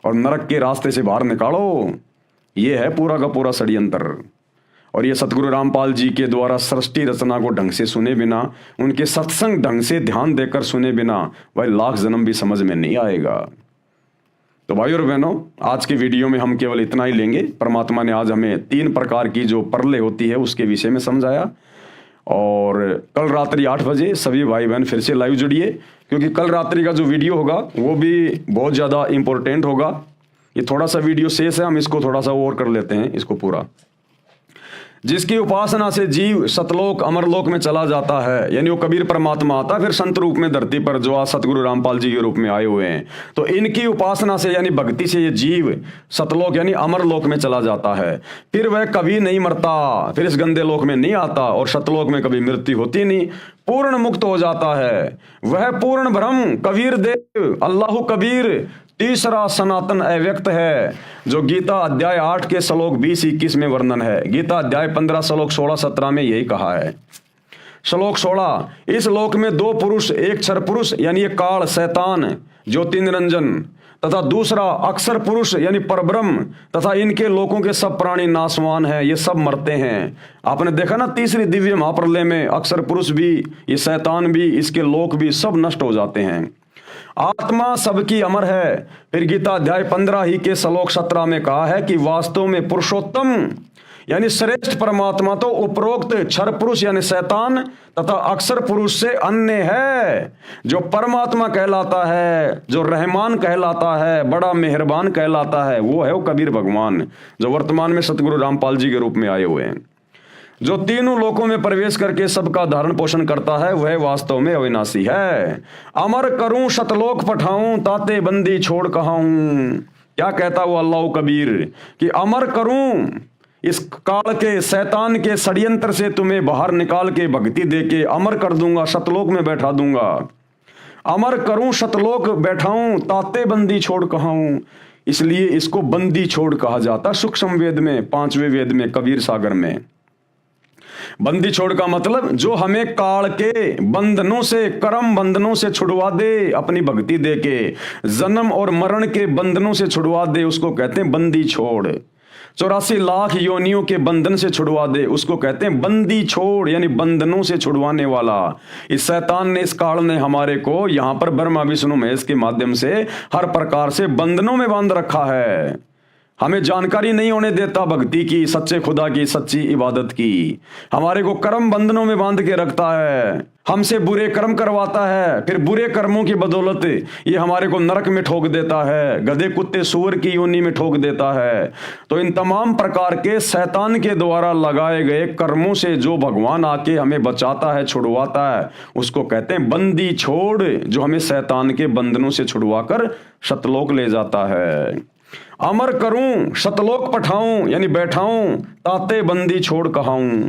और नरक के रास्ते से बाहर निकालो। ये है पूरा का पूरा षड्यंत्र। और ये सतगुरु रामपाल जी के द्वारा सृष्टि रचना को ढंग से सुने बिना, उनके सत्संग ढंग से ध्यान देकर सुने बिना भाई लाख जन्म भी समझ में नहीं आएगा। तो भाइयों और बहनों, आज की वीडियो में हम केवल इतना ही लेंगे। परमात्मा ने आज हमें 3 प्रकार की जो परलें होती है उसके विषय में समझाया। और कल रात्रि 8 बजे सभी भाई बहन फिर से लाइव जुड़िए, क्योंकि कल रात्रि का जो वीडियो होगा वो भी बहुत ज़्यादा इम्पोर्टेंट होगा। ये थोड़ा सा वीडियो शेष है, हम इसको थोड़ा सा और कर लेते हैं इसको पूरा। जिसकी उपासना से जीव सतलोक अमरलोक में चला जाता है, यानी वो कबीर परमात्मा आता है फिर संत रूप में धरती पर, जो आज सतगुरु रामपाल जी के रूप में आए हुए हैं। तो इनकी उपासना से यानी भक्ति से ये जीव सतलोक यानी अमरलोक में चला जाता है। फिर वह कभी नहीं मरता, फिर इस गंदे लोक में नहीं आता और सतलोक में कभी मृत्यु होती नहीं, पूर्ण मुक्त हो जाता है। वह पूर्ण ब्रह्म कबीर देव अल्लाह कबीर तीसरा सनातन अव्यक्त है, जो गीता अध्याय 8 के श्लोक 20-21 में वर्णन है। गीता अध्याय 15 श्लोक 16-17 में यही कहा है। श्लोक 16, इस लोक में 2 पुरुष, एक क्षर पुरुष यानी ये काल शैतान ज्योति निरंजन, तथा दूसरा अक्षर पुरुष यानी परब्रह्म, तथा इनके लोकों के सब प्राणी नाशवान हैं, ये सब मरते हैं। आपने देखा ना तीसरी दिव्य महाप्रलय में अक्षर पुरुष भी, ये शैतान भी, इसके लोक भी सब नष्ट हो जाते हैं। आत्मा सबकी अमर है। फिर गीता अध्याय 15 ही के श्लोक 17 में कहा है कि वास्तव में पुरुषोत्तम यानी श्रेष्ठ परमात्मा तो उपरोक्त क्षर पुरुष यानी शैतान तथा अक्षर पुरुष से अन्य है। जो परमात्मा कहलाता है, जो रहमान कहलाता है, बड़ा मेहरबान कहलाता है, वो है वो कबीर भगवान, जो वर्तमान में सतगुरु रामपाल जी के रूप में आए हुए हैं। जो तीनों लोकों में प्रवेश करके सबका धारण पोषण करता है, वह वास्तव में अविनाशी है। अमर करूं शतलोक पठाऊं, ताते बंदी छोड़ कहाऊं। क्या कहता वो अल्लाह कबीर कि अमर करूं, इस काल के शैतान के षड्यंत्र से तुम्हें बाहर निकाल के भक्ति देके अमर कर दूंगा, शतलोक में बैठा दूंगा। अमर करूं शतलोक बैठाऊं, ताते बंदी छोड़ कहाऊं। इसलिए इसको बंदी छोड़ कहा जाता सूक्ष्म वेद में, 5वें वेद में, कबीर सागर में। बंदी छोड़ का मतलब जो हमें काल के बंधनों से, कर्म बंधनों से छुड़वा दे, अपनी भक्ति दे के जन्म और मरण के बंधनों से छुड़वा दे, उसको कहते हैं बंदी छोड़। 84 लाख योनियों के बंधन से छुड़वा दे, उसको कहते हैं बंदी छोड़, यानी बंधनों से छुड़वाने वाला। इस शैतान ने, इस काल ने हमारे को यहाँ पर ब्रह्मा विष्णु महेश के माध्यम से हर प्रकार से बंधनों में बांध रखा है। हमें जानकारी नहीं होने देता भक्ति की, सच्चे खुदा की, सच्ची इबादत की। हमारे को कर्म बंधनों में बांध के रखता है, हमसे बुरे कर्म करवाता है, फिर बुरे कर्मों की बदौलत ये हमारे को नरक में ठोक देता है, गधे कुत्ते सूअर की योनि में ठोक देता है। तो इन तमाम प्रकार के शैतान के द्वारा लगाए गए कर्मों से जो भगवान आके हमें बचाता है, छुड़वाता है, उसको कहते हैं बंदी छोड़, जो हमें शैतान के बंधनों से छुड़वा कर शतलोक ले जाता है। अमर करूं शतलोक पठाऊं यानी बैठाऊं, ताते बंदी छोड़ कहाऊं।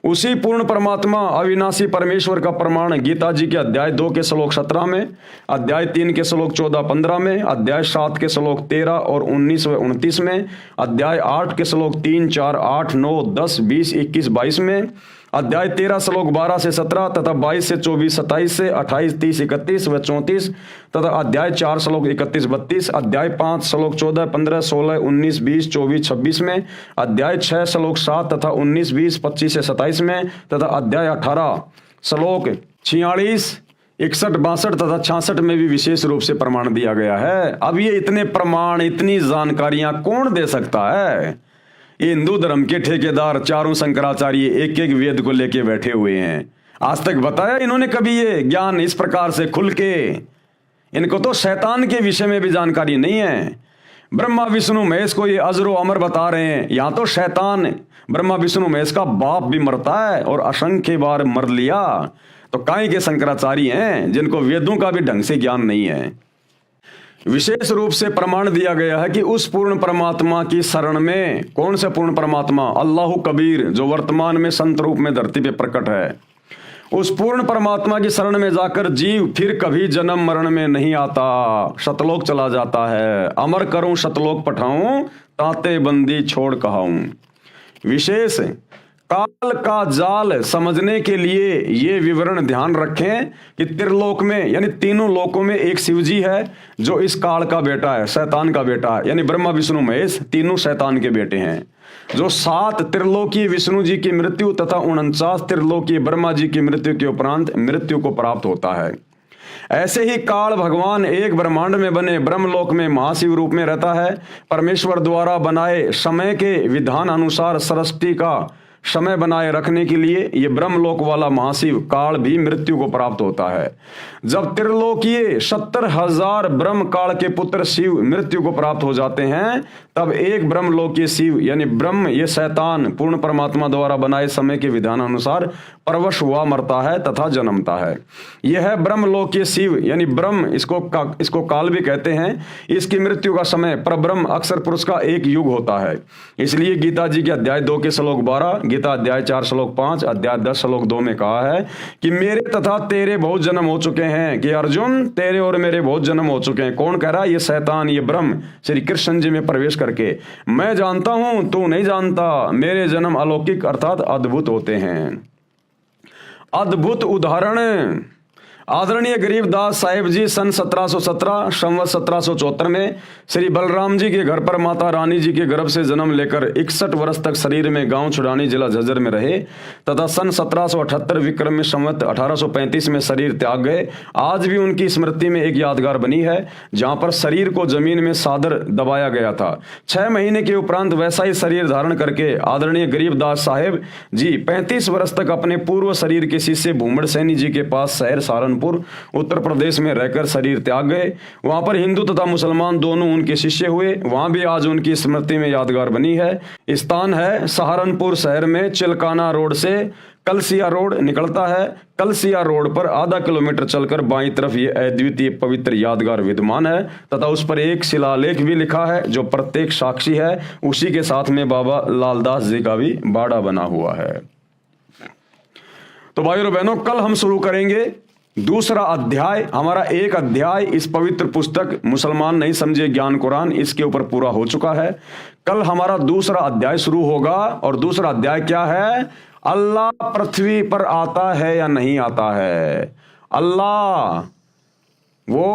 उसी पूर्ण परमात्मा अविनाशी परमेश्वर का प्रमाण गीता जी के अध्याय 2 के श्लोक 17 में, अध्याय 3 के श्लोक 14-15 में, अध्याय 7 के श्लोक 13 और 19 व 29 में, अध्याय 8 के श्लोक 3, 4, 8, 9, 10, 20, 21, 22 में, अध्याय 13 श्लोक 12 से 17 तथा 22 से 24, 27 से 28, 30, 31 व 34 तथा अध्याय 4 श्लोक 31, 32, अध्याय 5 श्लोक 14, 15, 16, 19, 20, 24, 26 में, अध्याय 6 श्लोक 7 तथा 19, 20, 25 से 27 में तथा अध्याय 18 श्लोक 46, 61, 62 तथा 66 में भी विशेष रूप से प्रमाण दिया गया है। अब ये इतने प्रमाण, इतनी जानकारियां कौन दे सकता है? ये हिंदू धर्म के ठेकेदार चारों शंकराचार्य एक एक वेद को लेके बैठे हुए हैं। आज तक बताया इन्होंने कभी ये ज्ञान इस प्रकार से खुल के? इनको तो शैतान के विषय में भी जानकारी नहीं है। ब्रह्मा विष्णु महेश को ये अजरो अमर बता रहे हैं, यहाँ तो शैतान ब्रह्मा विष्णु महेश का बाप भी मरता है और असंख्य बार मर लिया। तो काहे के शंकराचार्य हैं जिनको वेदों का भी ढंग से ज्ञान नहीं है। विशेष रूप से प्रमाण दिया गया है कि उस पूर्ण परमात्मा की शरण में, कौन से पूर्ण परमात्मा? अल्लाह कबीर, जो वर्तमान में संत रूप में धरती पे प्रकट है। उस पूर्ण परमात्मा की शरण में जाकर जीव फिर कभी जन्म मरण में नहीं आता, शतलोक चला जाता है। अमर करूं शतलोक पठाऊं, ताते बंदी छोड़ कहाऊं। विशेष काल का जाल समझने के लिए ये विवरण ध्यान रखें कि त्रिलोक में यानी तीनों लोकों में एक शिव जी है जो इस काल का बेटा है, शैतान का बेटा है, यानी ब्रह्मा विष्णु महेश तीनों शैतान के बेटे हैं। जो 7 त्रिलोकीय विष्णु जी की मृत्यु तथा 49 त्रिलोकीय ब्रह्मा जी की मृत्यु के उपरांत मृत्यु को प्राप्त होता है। ऐसे ही काल भगवान एक ब्रह्मांड में बने ब्रह्मलोक में महाशिव रूप में रहता है। परमेश्वर द्वारा बनाए समय के विधान अनुसार सृष्टि का समय बनाए रखने के लिए ये ब्रह्मलोक वाला महाशिव काल भी मृत्यु को प्राप्त होता है। जब त्रिलोकीय 70,000 ब्रह्म काल के पुत्र शिव मृत्यु को प्राप्त हो जाते हैं, तब एक ब्रह्मलोकीय शिव यानी ब्रह्म ये शैतान पूर्ण परमात्मा द्वारा बनाए समय के विधान अनुसार परवश हुआ मरता है तथा जन्मता है। यह है ब्रह्मलोकीय शिव यानी ब्रह्म, इसको काल भी कहते हैं। इसकी मृत्यु का समय परब्रह्म अक्षर पुरुष का एक युग होता है। इसलिए गीता जी के अध्याय 2 के श्लोक 12, गीता अध्याय 4 श्लोक 5, अध्याय 10 श्लोक 2 में कहा है कि मेरे तथा तेरे बहुत जन्म हो चुके हैं, कि अर्जुन तेरे और मेरे बहुत जन्म हो चुके हैं। कौन कह रहा है? ये शैतान, ये ब्रह्म श्री कृष्ण जी में प्रवेश करके, मैं जानता हूं तू नहीं जानता, मेरे जन्म अलौकिक अर्थात अद्भुत होते हैं। अद्भुत उदाहरण आदरणीय गरीबदास साहिब जी सन 1717 संवत 1774 में श्री बलराम जी के घर पर माता रानी जी के गर्भ से जन्म लेकर 61 वर्ष तक शरीर में गांव छुड़ानी जिला झज्जर में रहे तथा सन 1778 विक्रम में संवत 1835 में शरीर त्याग गए। आज भी उनकी स्मृति में एक यादगार बनी है जहां पर शरीर को जमीन में सादर दबाया गया था। 6 महीने के उपरांत वैसा ही शरीर धारण करके आदरणीय गरीबदास साहेब जी 35 वर्ष तक अपने पूर्व शरीर के शिष्य भूमड़ सैनी जी के पास शहर सहारनपुर उत्तर प्रदेश में रहकर शरीर त्याग गए। वहां पर हिंदू तथा मुसलमान दोनों उनके शिष्य हुए। वहां भी आज उनकी स्मृति में यादगार बनी है। स्थान है सहारनपुर शहर में चिलकाना रोड से कलसिया रोड निकलता है। कलसिया रोड पर आधा किलोमीटर चलकर बाईं तरफ ये अद्वितीय पवित्र यादगार विद्यमान है तथा उस पर एक शिलालेख भी लिखा है जो प्रत्येक साक्षी है। उसी के साथ में बाबा लालदास जी का भी बाड़ा बना हुआ है। तो भाइयों और बहनों, कल हम शुरू करेंगे दूसरा अध्याय। हमारा एक अध्याय इस पवित्र पुस्तक मुसलमान नहीं समझे ज्ञान कुरान, इसके ऊपर पूरा हो चुका है। कल हमारा दूसरा अध्याय शुरू होगा और दूसरा अध्याय क्या है? अल्लाह पृथ्वी पर आता है या नहीं आता है। अल्लाह वो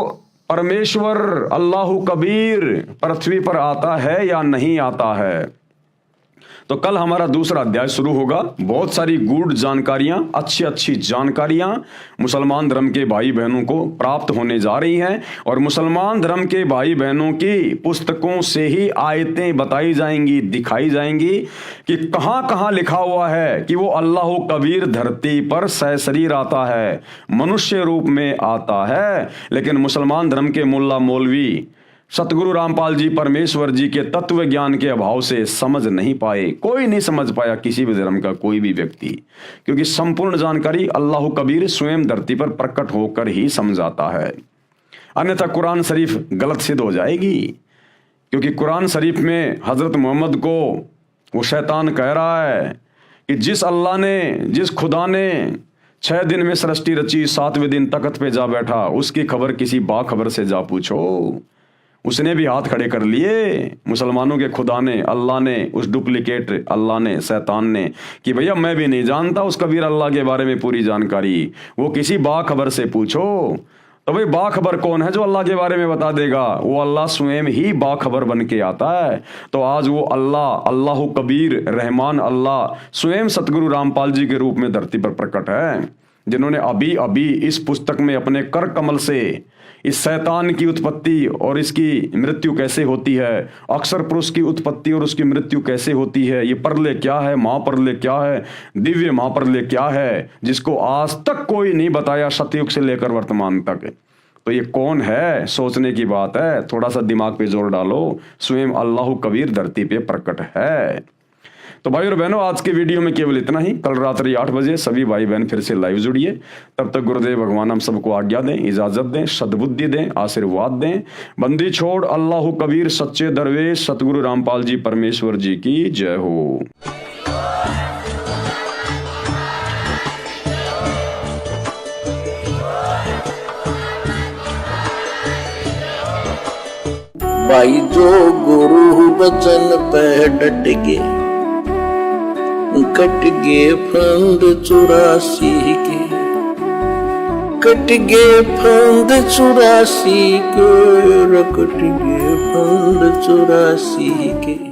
परमेश्वर अल्लाह कबीर पृथ्वी पर आता है या नहीं आता है। तो कल हमारा दूसरा अध्याय शुरू होगा। बहुत सारी गूढ़ जानकारियां, अच्छी अच्छी जानकारियां मुसलमान धर्म के भाई बहनों को प्राप्त होने जा रही हैं और मुसलमान धर्म के भाई बहनों की पुस्तकों से ही आयतें बताई जाएंगी, दिखाई जाएंगी कि कहां कहां लिखा हुआ है कि वो अल्लाह कबीर धरती पर सशरीर आता है, मनुष्य रूप में आता है। लेकिन मुसलमान धर्म के मुल्ला मौलवी सतगुरु रामपाल जी परमेश्वर जी के तत्व ज्ञान के अभाव से समझ नहीं पाए। कोई नहीं समझ पाया, किसी भी धर्म का कोई भी व्यक्ति, क्योंकि संपूर्ण जानकारी अल्लाह कबीर स्वयं धरती पर प्रकट होकर ही समझाता है। अन्यथा कुरान शरीफ गलत सिद्ध हो जाएगी, क्योंकि कुरान शरीफ में हजरत मोहम्मद को वो शैतान कह रहा है कि जिस अल्लाह ने, जिस खुदा ने 6 दिन में सृष्टि रची, 7वें दिन तख्त पे जा बैठा, उसकी खबर किसी बाखबर से जा पूछो। उसने भी हाथ खड़े कर लिए मुसलमानों के खुदा ने, अल्लाह ने, उस डुप्लीकेट अल्लाह ने, शैतान ने, कि भैया मैं भी नहीं जानता उस कबीर अल्लाह के बारे में पूरी जानकारी, वो किसी बाखबर से पूछो। तो भाई बाखबर कौन है जो अल्लाह के बारे में बता देगा? वो अल्लाह स्वयं ही बाखबर बन के आता है। तो आज वो अल्लाह, अल्लाह कबीर रहमान अल्लाह स्वयं सतगुरु रामपाल जी के रूप में धरती पर प्रकट है, जिन्होंने अभी अभी इस पुस्तक में अपने कर कमल से इस शैतान की उत्पत्ति और इसकी मृत्यु कैसे होती है, अक्षर पुरुष की उत्पत्ति और उसकी मृत्यु कैसे होती है, ये परले क्या है, महापरले क्या है, दिव्य महापरले क्या है, जिसको आज तक कोई नहीं बताया, सतयुग से लेकर वर्तमान तक। तो ये कौन है? सोचने की बात है। थोड़ा सा दिमाग पे जोर डालो, स्वयं अल्लाह कबीर धरती पे प्रकट है। तो भाई और बहनों, आज के वीडियो में केवल इतना ही। कल रात्रि 8 बजे सभी भाई बहन फिर से लाइव जुड़िए। तब तक गुरुदेव भगवान हम सबको आज्ञा दें, इजाजत दें, सद्बुद्धि दें, आशीर्वाद दें। बंदी छोड़ अल्लाह कबीर सच्चे दरवेश सतगुरु रामपाल जी परमेश्वर जी की जय हो। भाई जो गुरु बचन पे डट गए, कट गए फंद 84 के, कट गए फंद 84 के, कट गए फंद 84 के।